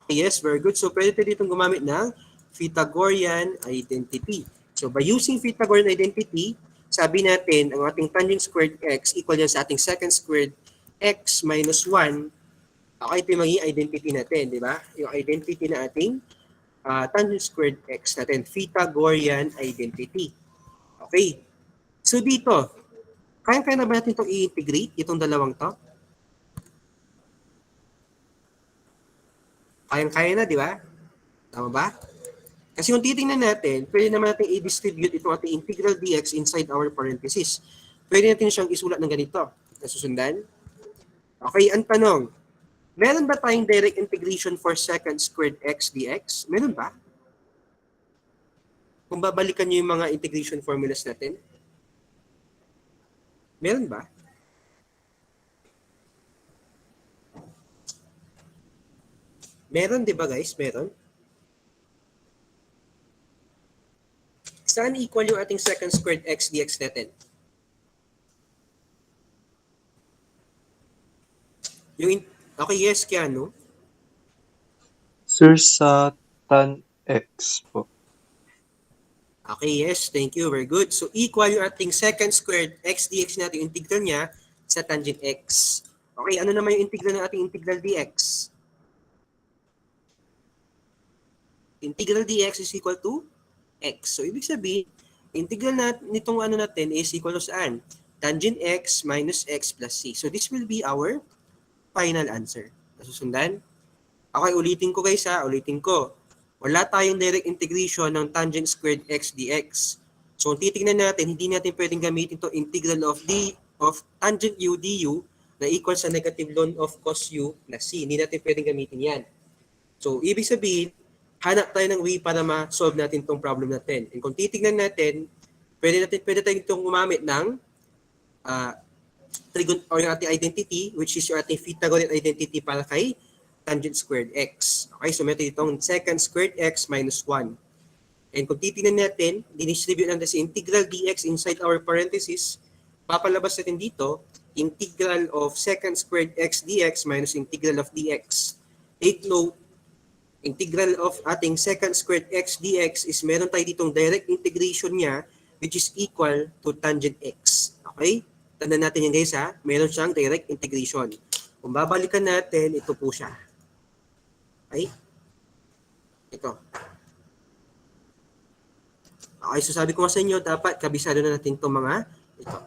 Yes, very good. So, pwede tayo ditong gumamit ng Pythagorean identity. So, by using Pythagorean identity, sabi natin, ang ating tangent squared x equal yan sa ating second squared x minus 1. Okay, ito yung magiging identity natin, di ba? Yung identity na ating tangent squared x natin, Pythagorean identity. Okay. So dito, kaya na ba natin itong i-integrate, itong dalawang to? Kaya na, di ba? Tama ba? Kasi kung titingnan natin, pwede naman natin i-distribute itong ating integral dx inside our parenthesis. Pwede natin siyang isulat ng ganito. Nasusundan? Okay, ang tanong, meron ba tayong direct integration for secant squared x dx? Meron ba? Kung babalikan nyo yung mga integration formulas natin, meron ba? Meron, di ba guys? Meron. Saan equal yung ating secant squared x dx natin? Okay, yes, Keanu. Sir, sa tan x po. Okay, yes, thank you. Very good. So, equal yung ating secant squared x dx natin, yung integral niya sa tangent x. Okay, ano naman yung integral ng ating integral dx? Integral dx is equal to x. So, ibig sabihin, integral nitong ano natin is equal to saan? Tangent x minus x plus c. So, this will be our final answer. Nasusundan? Okay, ulitin ko guys ha. Ulitin ko. Wala tayong direct integration ng tangent squared x dx. So, kung titignan natin, hindi natin pwedeng gamitin to integral of tangent u du na equal sa negative ln of cos u na c. Hindi natin pwedeng gamitin yan. So, ibig sabihin, hanap tayo ng way para ma-solve natin itong problem natin. And kung titignan natin, pwede tayong itong gumamit ng or yung ating identity, which is yung ating Pythagorean identity para kay tangent squared x. Okay, so meron itong secant squared x minus 1. And kung titignan natin, dinistribute natin si integral dx inside our parenthesis, papalabas natin dito, integral of secant squared x dx minus integral of dx. Take note, integral of ating secant squared x dx is meron tayo ditong direct integration niya, which is equal to tangent x. Okay? Tandaan natin yan guys ha, meron siyang direct integration. Kung babalikan natin, ito po siya. Okay? Ito. Okay, so sabi ko nga sa inyo, dapat kabisado na natin itong mga ito.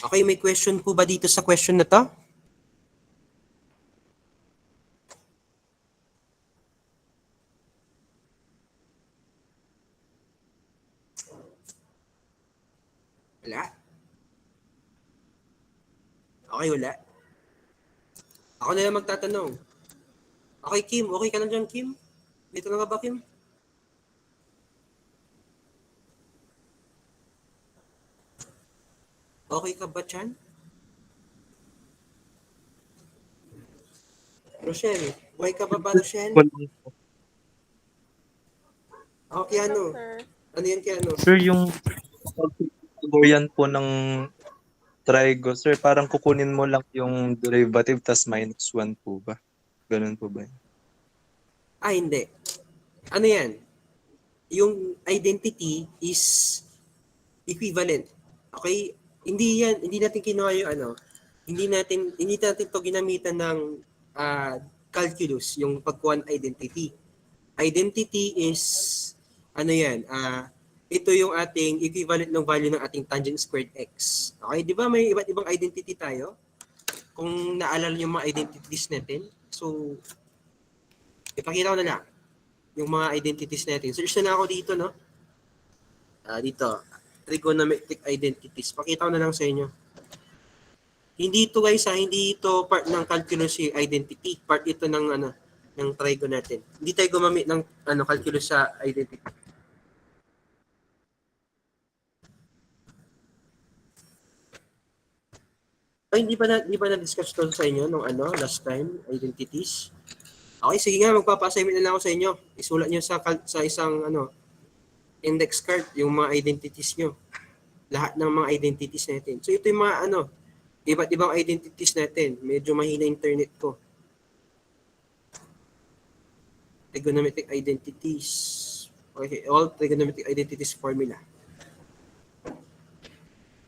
Okay, may question po ba dito sa question na to? Wala? Okay, wala. Ako na lang magtatanong. Okay, Kim. Okay ka na dyan, Kim? Dito na ka ba, Kim? Okay ka ba, Chan? Rochelle, okay ka ba, Rochelle? Okay, ano? Ano yan, Keanu? Sir, yung Pythagorean po ng trigo, sir, parang kukunin mo lang yung derivative tas minus 1 po ba? Ganun po ba? Hindi. Ano yan? Yung identity is equivalent. Okay? Hindi natin kinuha yung ano, hindi natin to ginamitan ng calculus, yung pagkuha ng identity. Identity is, ano yan, ito yung ating equivalent ng value ng ating tangent squared x. Okay, di ba may iba't ibang identity tayo? Kung naalala niyo mga identities natin. So, ipakita ko na lang yung mga identities natin. Search na lang ako dito, no? Dito, trigonometric identities. Pakita ko na lang sa inyo. Hindi ito guys, hindi ito part ng calculus identity. Part ito ng ano, ng trigo natin. Hindi tayo gumamit ng ano calculus sa identity. Ay, hindi ba na-discuss to sa inyo nung ano, last time, identities? Okay, sige nga, magpapa-assignment na lang ako sa inyo. Isulat niyo sa isang ano, index card yung mga identities niyo. Lahat ng mga identities natin. So ito yung mga ano, iba't ibang identities natin. Medyo mahina internet ko. Trigonometric identities. Okay, all trigonometric identities formula.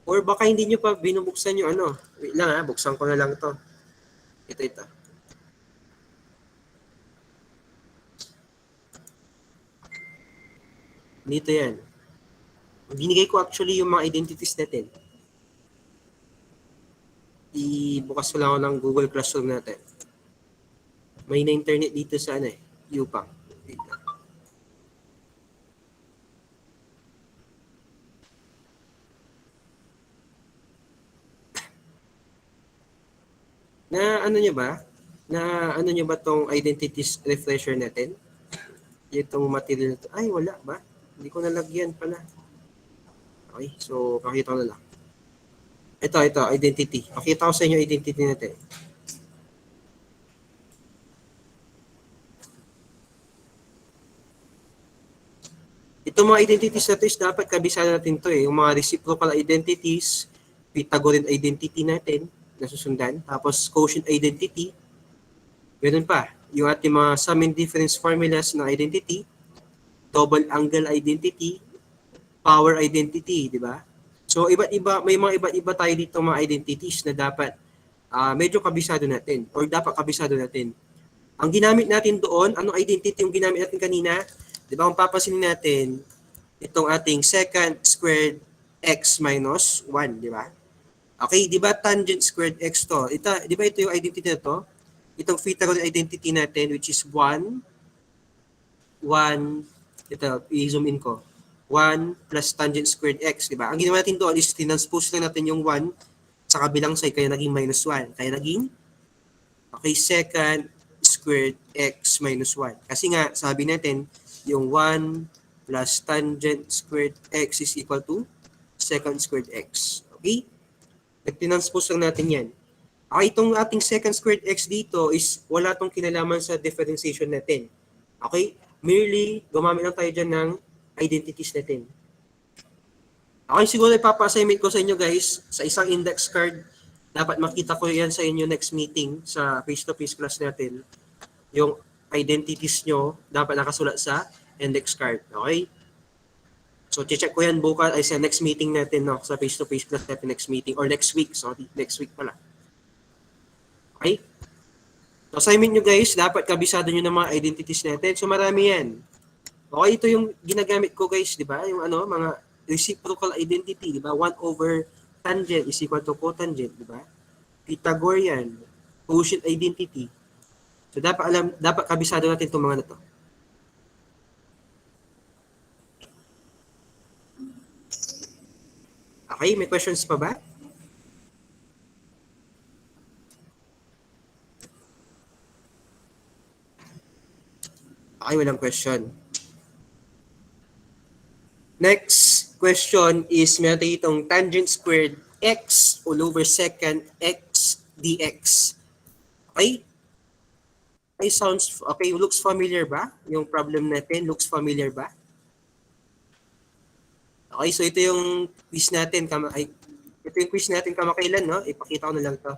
Or baka hindi nyo pa binubuksan yung ano. Wait lang ha, buksan ko na lang to. Ito. Dito yan. Binigay ko actually yung mga identities natin. Ibukas ko lang ako ng Google Classroom natin. May na-internet dito sa Upang. Dito. Na ano nyo ba? Na ano nyo ba tong identities refresher natin? Itong material na to. Ay, wala ba? Hindi ko nalagyan pala. Okay, so pakita ko na lang. Ito, identity. Pakita ko sa inyo identity natin. Itong mga identities na to is dapat kabisado natin to eh. Yung mga reciprocal identities, Pythagorean identity natin, nasusundan. Tapos quotient identity. Ganun pa. Yung ating mga sum and difference formulas ng identity, double angle identity, power identity, di ba? So iba't iba, may mga iba't iba tayo dito mga identities na dapat medyo kabisado natin or dapat kabisado natin. Ang ginamit natin doon, anong identity yung ginamit natin kanina? Di ba kung papansinin natin, itong ating secant squared x minus 1, di ba? Okay, di ba tangent squared x to? Di ba ito yung identity na to? Itong Pythagorean identity natin which is 1, ito, i-zoom in ko. 1 plus tangent squared x, di ba? Ang ginawa natin doon is tinranspose lang natin yung 1 sa kabilang side, kaya naging minus 1. Kaya naging, okay, secant squared x minus 1. Kasi nga, sabi natin, yung 1 plus tangent squared x is equal to secant squared x. Okay? Nagtinranspose lang natin yan. Okay, itong ating secant squared x dito is wala tong kinalaman sa differentiation natin. Okay? Merely, gumamit lang tayo dyan ng identities natin. Okay, siguro ipapa-assignment ko sa inyo guys, sa isang index card, dapat makita ko yan sa inyo next meeting sa face-to-face class natin. Yung identities nyo dapat nakasulat sa index card. Okay? So, check ko yan bukas ay sa next meeting natin, no? Sa face-to-face class natin next meeting or next week. Sorry, next week pala. Okay? So, assignment nyo guys, dapat kabisado nyo ng mga identities natin. So, marami yan. Okay, ito yung ginagamit ko guys, di ba? Yung mga reciprocal identity, di ba? 1 over tangent is equal to cotangent, di ba? Pythagorean, quotient identity. So, dapat kabisado natin itong mga na to. Okay, may questions pa ba? Okay, walang question. Next question is meron tayo itong tangent squared x all over secant x dx. Okay? Okay, looks familiar ba? Yung problem natin, looks familiar ba? Okay, so ito yung quiz natin. Ito yung quiz natin kamakailan, no? Ipakita ko na lang to.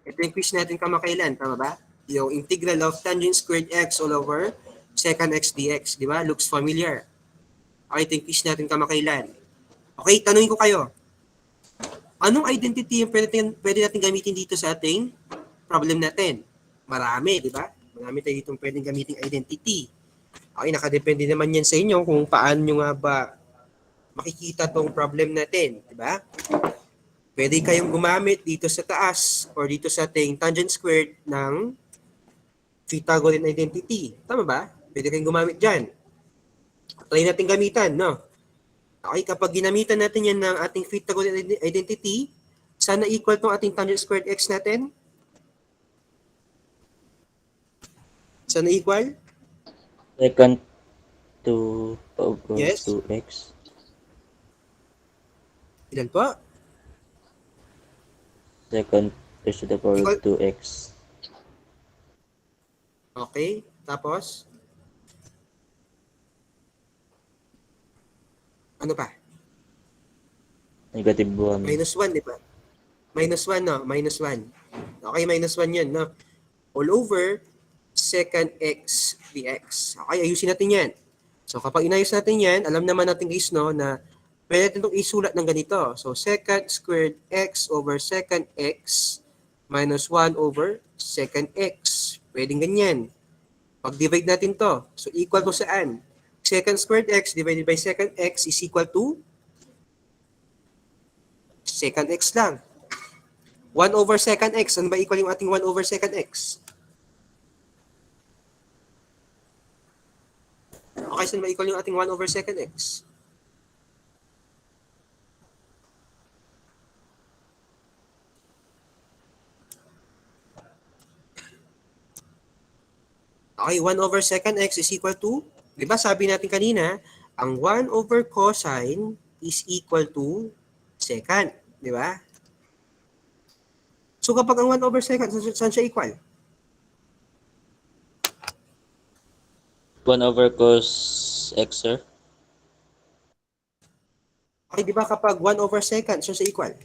Ito yung quiz natin kamakailan, tama ba? Yung integral of tangent squared x all over secant x dx, di ba? Looks familiar. Okay, ito yung quiz natin kamakailan. Okay, tanungin ko kayo. Anong identity yung pwede natin gamitin dito sa ating problem natin? Marami, di ba? Marami tayo ditong pwedeng gamitin identity. Okay, nakadepende naman yan sa inyo kung paano nyo nga ba makikita tong problem natin, di ba? Pwede kayong gumamit dito sa taas or dito sa ating tangent squared ng Pythagorean identity. Tama ba? Pwede kayong gumamit dyan. Try natin gamitan, no? Okay, kapag ginamitan natin yan ng ating Pythagorean identity, sana equal tong ating tangent squared x natin? Sana equal? Secant 2 over Yes. 2x. Ilan po? Secant raised to the power of 2x. Okay, tapos? Ano pa? Negative 1. Minus 1, di ba? Minus 1, no? Minus 1. Okay, minus 1 yun, no? All over secant x dx. Okay, ayusin natin yan. So, kapag inayos natin yan, alam naman natin guys, no, na pwede natin itong isulat ng ganito. So, secant squared x over secant x minus 1 over secant x. Pwedeng ganyan. Pag-divide natin to. So, equal to saan? secant squared x divided by secant x is equal to secant x lang. 1 over secant x. Ano ba equal yung ating 1 over secant x? Okay, saan ba equal yung ating 1 over secant x? Okay, 1 over secant x is equal to, di ba sabi natin kanina, ang 1 over cosine is equal to secant. Di ba? So kapag ang 1 over secant, saan siya equal? 1 over cos x, sir. Okay, di ba kapag 1 over secant, saan siya equal?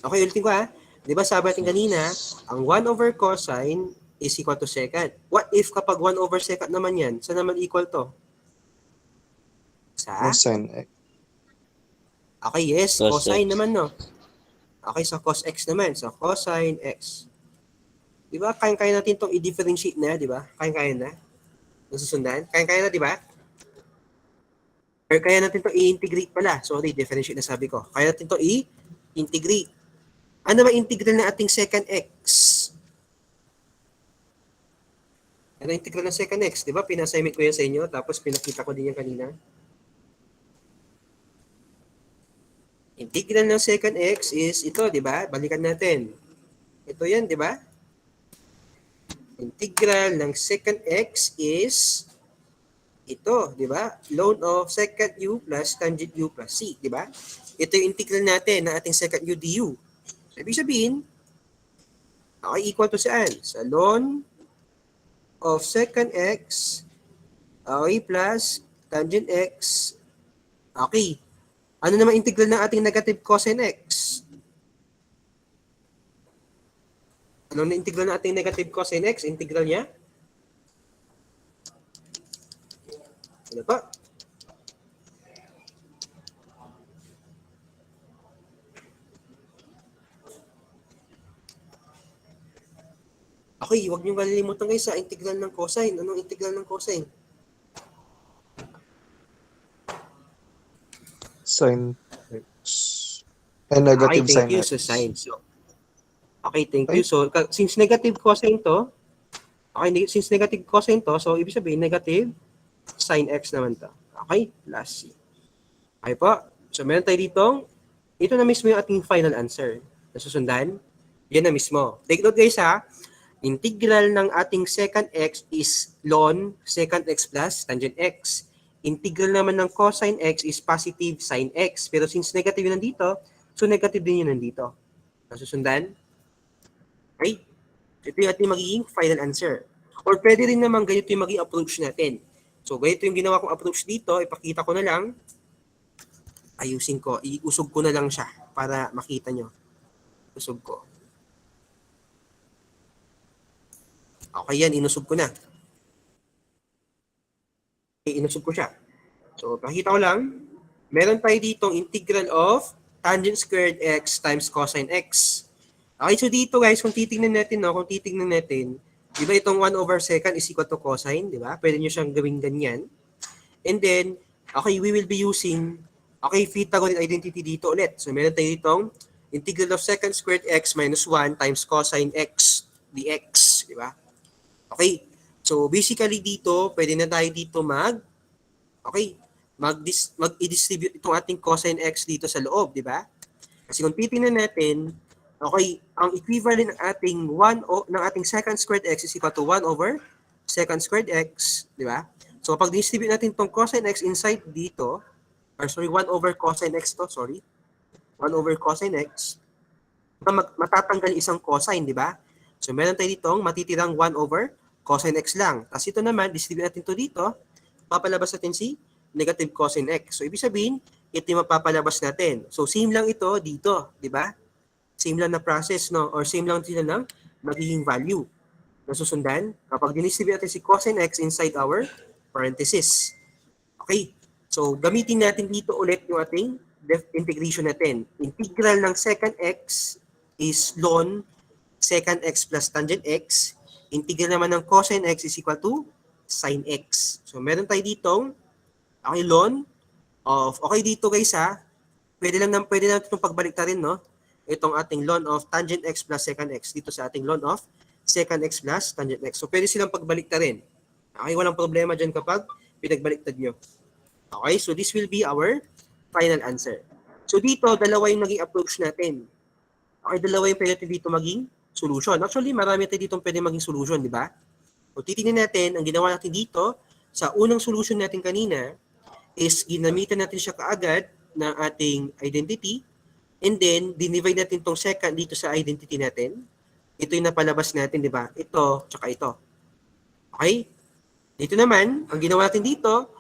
Okay, ulitin ko ha. Di ba sabi natin kanina, ang 1 over cosine is equal to secant. What if kapag 1 over secant naman yan, saan naman equal to? Sa? Cosine x. Okay, yes, Cos cosine x. naman, no? Okay, sa cos x naman. So, cosine x. Di ba, kaya natin itong i-differentiate na, di ba? Kaya na. Nasusundan? Kaya na, di ba? Or kaya natin itong i-integrate pala. Sorry, differentiate na sabi ko. Kaya natin itong i-integrate. Ano ba integral ng ating secant x? Ano integral ng secant x? Di ba, pina-assignment ko yan sa inyo, tapos pinakita ko din yan kanina. Integral ng secant x is ito, di ba? Balikan natin. Ito yan, di ba? Integral ng secant x is ito, di ba? Ln of secant u plus tangent u plus c, di ba? Ito yung integral natin ng ating secant u du. So, ibig sabihin, okay, equal to saan? Sa ln of secant x, okay, plus tangent x, okay. Ano naman integral ng ating negative cosine x? Ano na integral ng ating negative cosine x? Integral niya? Ano pa? Okay, huwag niyong kalilimutan guys sa integral ng cosine. Anong integral ng cosine? Sine x. Negative Okay, sine thank you x. sa sine. So, okay, thank you. So, since negative cosine to, since negative cosine to, so ibig sabihin negative sine x naman to. Okay, last C. Okay po. So, meron tayo ditong, ito na mismo yung ating final answer. Nasusundan? Yan na mismo. Take note guys ha, integral ng ating secant x is ln secant x plus tangent x. Integral naman ng cosine x is positive sine x. Pero since negative yun nandito, so negative din yun nandito. Nasusundan? Okay? Ito yung ating magiging final answer. Or pwede rin naman ganito yung magiging approach natin. So, ganito yung ginawa kong approach dito. Ipakita ko na lang. Ayusin ko. Iusog ko na lang siya para makita nyo. Usog ko. Okay yan, inusog ko na. Inusog ko siya. So, pakita ko lang. Meron tayo ditong integral of tangent squared x times cosine x. Okay, so dito guys, kung titingnan natin, di ba itong 1 over secant is equal to cosine, di ba? Pwede nyo siyang gawing ganyan. And then, okay, we will be using, okay, Pythagorean identity dito ulit. So, meron tayo ditong integral of secant squared x minus 1 times cosine x dx, di ba? Okay, so basically dito, pwede na tayo dito mag-i-distribute itong ating cosine x dito sa loob, di ba? Kasi kung titingnan natin, okay, ang equivalent ng ating ng ating secant squared x is equal to 1 over secant squared x, di ba? So pag distribute natin itong cosine x inside dito, 1 over cosine x to, 1 over cosine x, matatanggal isang cosine, di ba? So meron tayo ditong matitirang 1 over cosine x lang. Tapos ito naman, distribute natin ito dito, papalabas natin si negative cosine x. So ibig sabihin, ito yung mapapalabas natin. So same lang ito dito, di ba? Same lang na process, no? Or same lang sila ng magiging value. Nasusundan? Kapag dinistribute natin si cosine x inside our parenthesis. Okay. So gamitin natin dito ulit yung ating integration natin. Integral ng secant x is ln secant x plus tangent x. Integral naman ng cosine x is equal to sin x. So meron tayo ditong ln of, okay dito guys ha, pwede natin itong pagbaliktarin, no? Itong ating ln of tangent x plus secant x dito sa ating ln of secant x plus tangent x. So pwede silang pagbaliktarin. Okay, walang problema dyan kapag pinagbaliktad nyo. Okay, so this will be our final answer. So dito, dalawa yung naging approach natin. Okay, dalawa yung pwede natin dito maging solution. Actually, marami tayo dito pwede maging solution, di ba? So titingnan natin, ang ginawa natin dito, sa unang solution natin kanina, is ginamitan natin siya kaagad ng ating identity, and then, dinivide natin tong second dito sa identity natin. Ito yung napalabas natin, di ba? Ito, tsaka ito. Okay? Dito naman, ang ginawa natin dito,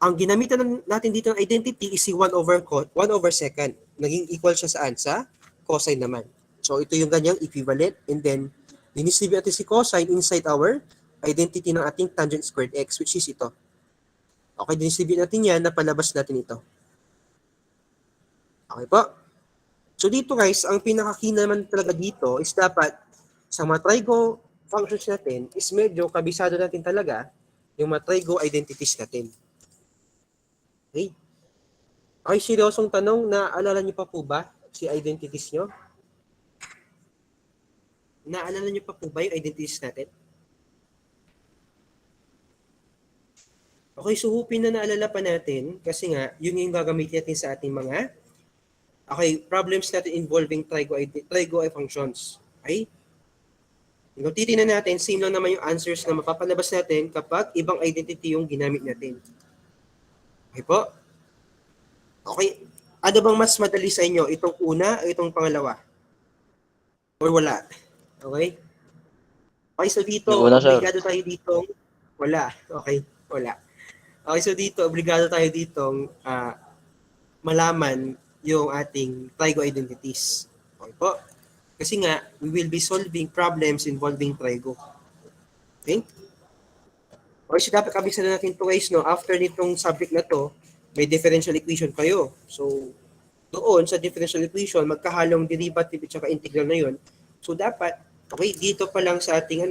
ang ginamitan natin dito ng identity is si 1 over second. Naging equal siya saan? Sa cosine naman. So, ito yung ganyang equivalent, and then, dinistribute natin si cosine inside our identity ng ating tangent squared x, which is ito. Okay, dinistribute natin yan, napalabas natin ito. Okay po? So dito guys, ang pinaka-key naman talaga dito is dapat sa mga trigo functions natin is medyo kabisado natin talaga yung mga trigo identities natin. Okay? Okay, seryosong tanong, naalala niyo pa po ba si identities nyo? Naalala niyo pa po ba yung identities natin? Okay, so hupin na naalala pa natin kasi nga, yun yung gagamitin natin sa ating mga problems natin involving trigo functions. Okay? Kung titignan natin, same lang naman yung answers na mapapalabas natin kapag ibang identity yung ginamit natin. Okay po? Okay. Ano bang mas madali sa inyo? Itong una o itong pangalawa? Or wala? Okay? Okay, so dito, Wala, sir. obligado tayo ditong wala. Okay, wala. Okay, so dito, obligado tayo ditong malaman yung ating trigo identities. Okay po? Kasi nga, we will be solving problems involving trigo. Okay? Okay, so dapat kabisado natin ito guys, no? After nitong subject na to, may differential equation kayo. So, doon sa differential equation, magkahalong derivative at saka integral na yun. So, dapat, okay, dito pa lang sa ating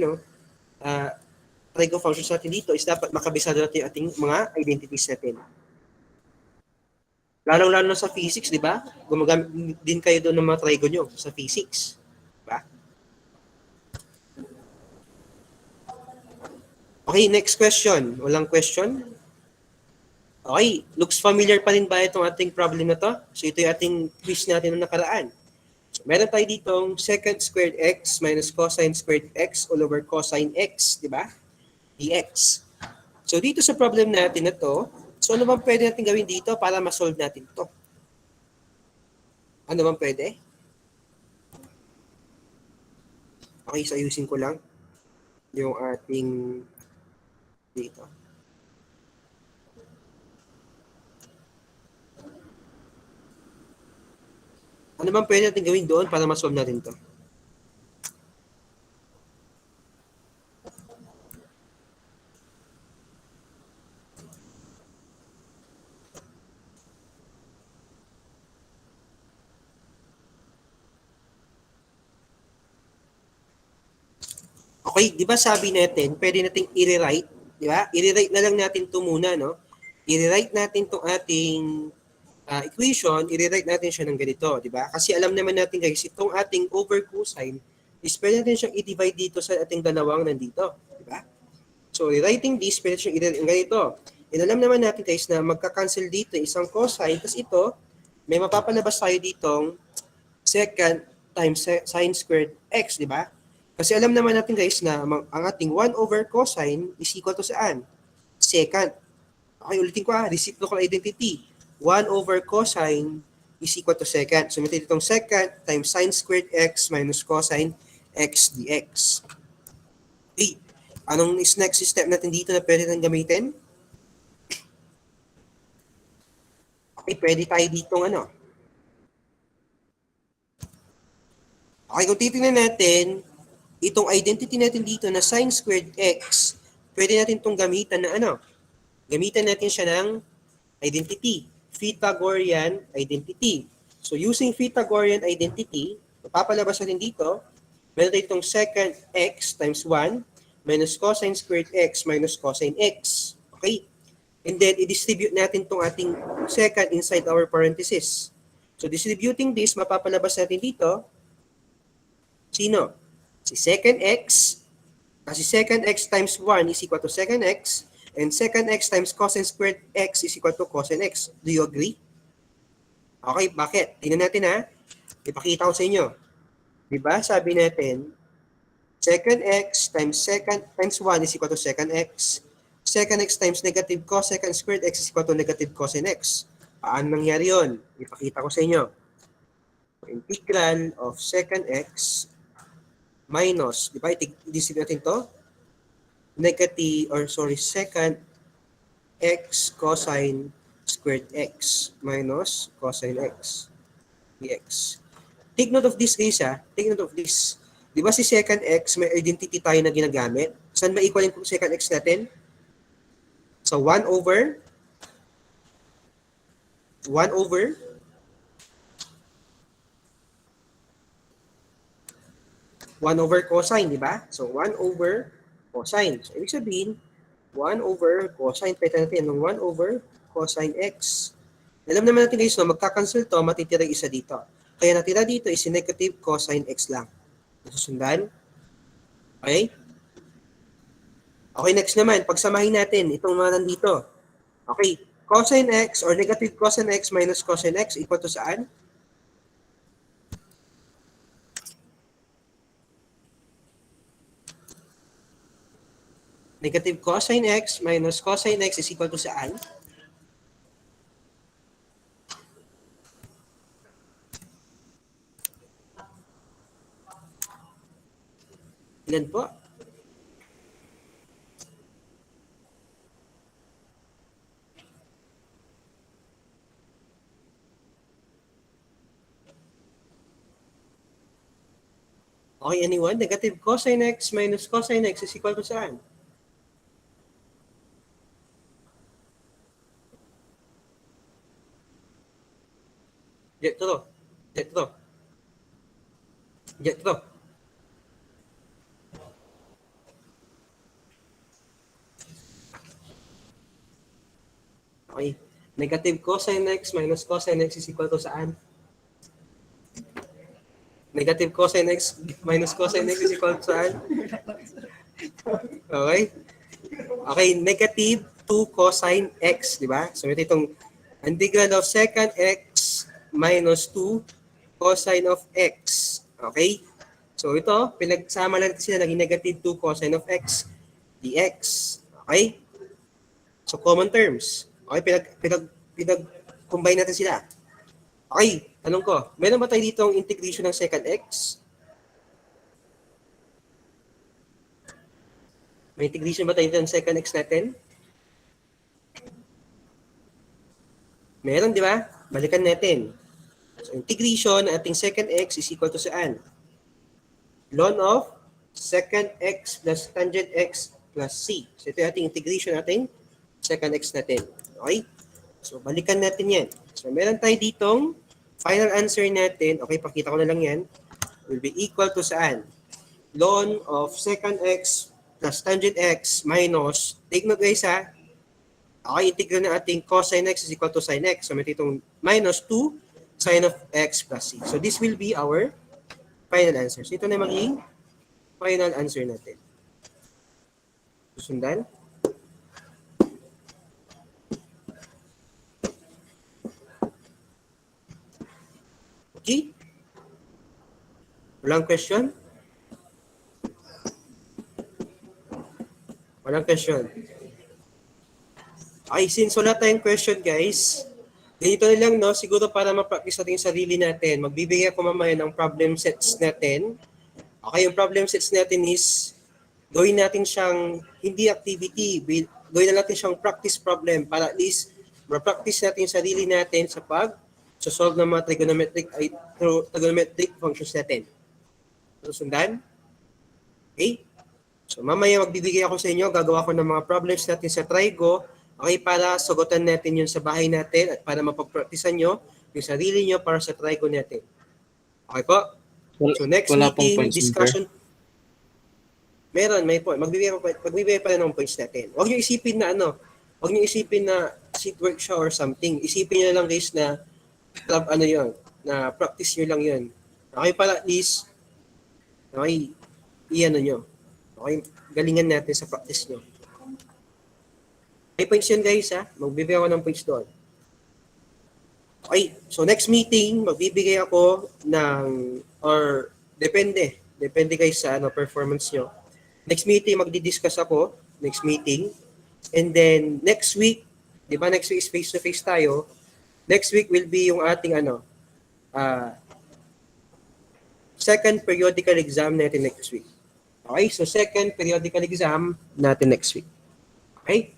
trigo functions natin dito is dapat makabisado natin ating mga identities natin. Lalo na sa physics, di ba? Gumagamit din kayo doon ng mga trigo nyo sa physics. Diba? Okay, next question. Walang question? Okay, looks familiar pa rin ba itong ating problem na to? So ito yung ating quiz natin na nakaraan. So, meron tayo ditong secant squared x minus cosine squared x all over cosine x, di ba? Dx. So dito sa problem natin na to, so ano bang pwede natin gawin dito para ma-solve natin to? Ano bang pwede? Okay, so ayusin ko lang yung ating dito. Ano bang pwede natin gawin doon para ma-solve natin to? Okay, di ba sabi natin, pwede nating i-rewrite, di ba? I-rewrite na lang natin ito muna, no? I-rewrite natin itong ating equation, i-rewrite natin siya ng ganito, di ba? Kasi alam naman natin guys, itong ating over cosine is pwede natin siyang i-divide dito sa ating dalawang nandito, di ba? So, rewriting this, pwede siyang i-rewrite ganito. And alam naman natin guys na magka-cancel dito isang cosine, tapos ito, may mapapalabas tayo ditong secant times sine squared x, di ba? Kasi alam naman natin guys na ang ating 1 over cosine is equal to saan? Secant. Okay, ulitin ko reciprocal identity. 1 over cosine is equal to secant. So, meron itong secant times sine squared x minus cosine x dx. Okay, anong next step natin dito na pwede nang gamitin? Okay, pwede tayo ditong Okay, kung titingnan natin, itong identity natin dito na sine squared x, pwede natin itong gamitan na Gamitan natin siya ng identity, Pythagorean identity. So using Pythagorean identity, mapapalabas natin dito, meron tayo itong secant x times 1 minus cosine squared x minus cosine x. Okay? And then, i-distribute natin itong ating secant inside our parenthesis. So, distributing this, mapapalabas natin dito, sino? Si secant x, kasi secant x times 1 is equal to secant x, and secant x times cosine squared x is equal to cosine x. Do you agree? Okay, bakit? Tingnan natin ha. Ipakita ko sa inyo. Diba? Sabi natin, secant x times 1 is equal to secant x. Secant x times negative cosecant squared x is equal to negative cosine x. Paano nangyari yun? Ipakita ko sa inyo. Integral of secant x minus, di ba? I-distribute natin to. Secant x cosine squared x minus cosine x dx. Take note of this, guys, ha? Take note of this. Di ba si secant x, may identity tayo na ginagamit? Saan ba equal yung secant x natin? So, 1 over cosine, di ba? So, 1 over cosine. So, ibig sabihin, 1 over cosine, pwede natin ng 1 over cosine x. Alam naman natin guys, no, magkakancel to, matitira isa dito. Kaya natira dito is negative cosine x lang. Susundan. Okay? Okay, next naman, pagsamahin natin itong mga nandito. Okay, cosine x or negative cosine x minus cosine x equal to saan? Negative cosine x minus cosine x is equal to saan? Ilan po? Okay, anyone? Negative cosine x minus cosine x is equal to saan? Jetro. Okay. Negative cosine x minus cosine x is equal to saan? Negative cosine x minus cosine x is equal to saan? Okay? Okay, negative 2 cosine x, di ba? So, ito itong integral of secant x minus 2 cosine of x. Okay? So, ito, pinagsama lang sila, naging negative 2 cosine of x dx. Okay? So, common terms. Okay, pinag-combine natin sila. Okay, tanong ko, meron ba tayo dito ang integration ng secant x? May integration ba tayo dito ng secant x natin? Meron, di ba? Balikan natin. So, integration ng ating secant x is equal to saan? Ln of secant x plus tangent x plus c. So, ito yung ating integration natin secant x natin. Okay? So, balikan natin yan. So, meron tayo ditong final answer natin. Okay, pakita ko na lang yan. Will be equal to saan? Ln of secant x plus tangent x minus, take note guys ha, okay, integral ng ating cosine x is equal to sin x. So, meron itong minus 2 sin of x plus c. So, this will be our final answer. So, ito na magiging final answer natin. Susundan. Okay? Walang question? Walang question. Okay, since wala tayong question guys, ganito na lang, no? Siguro para ma-practice natin yung sarili natin, magbibigay ako mamaya ng problem sets natin. Okay, yung problem sets natin is, gawin natin siyang hindi activity, gawin na natin siyang practice problem para at least ma-practice natin yung sarili natin sa solve ng mga trigonometric functions natin. Susundan? Okay? So mamaya magbibigay ako sa inyo, gagawa ko ng mga problems natin sa Trigo, okay, para sagutan natin yun sa bahay natin at para mapag-practicean nyo yung sarili nyo para sa Trigo natin. Okay po? So next Wala pong meeting, points, discussion. Meron, may point. Magbibigay pa rin ng points natin. Huwag niyo isipin na huwag niyo isipin na seat work siya or something. Isipin niyo lang guys na club yon, na practice niyo lang yon. Okay pala at least, okay, nyo. Okay, galingan natin sa practice nyo. May points yun guys ha. Magbibigay ako ng points doon. Okay, so next meeting, magbibigay ako or depende guys sa performance nyo. Next meeting, magdi-discuss ako, next meeting. And then, next week, di ba next week is face-to-face tayo. Next week will be yung ating second periodical exam natin next week. Okay, so second periodical exam natin next week. Okay?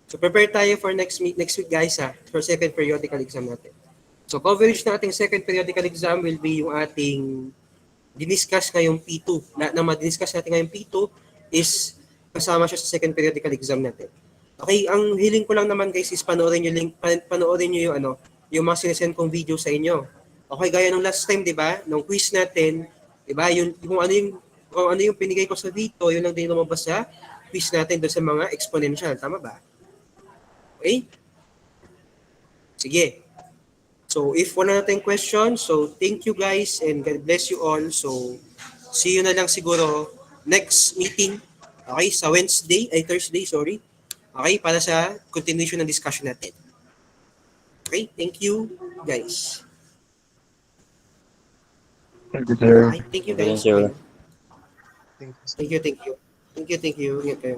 So prepare tayo for next week guys for second periodical exam natin. So coverage nating second periodical exam will be yung ating diniscuss ngayong P2. Na ma-discuss natin ngayong P2 is kasama siya sa second periodical exam natin. Okay, ang hiling ko lang naman guys is panoorin niyo yung mga sinesend kong video sa inyo. Okay, gaya nung last time, 'di ba? Nung quiz natin, 'di ba? Kung ano yung pinigay ko sa video, yun lang din lumabas sa quiz natin doon sa mga exponential, tama ba? Okay? Sige. So, if wala natin question, so thank you guys and God bless you all. So, see you na lang siguro next meeting. Okay, sa Thursday, sorry. Okay, para sa continuation ng discussion natin. Okay, thank you guys. Thank you, sir. Okay, thank you guys. Sir. Thank you. Thank you. Ingat kayo.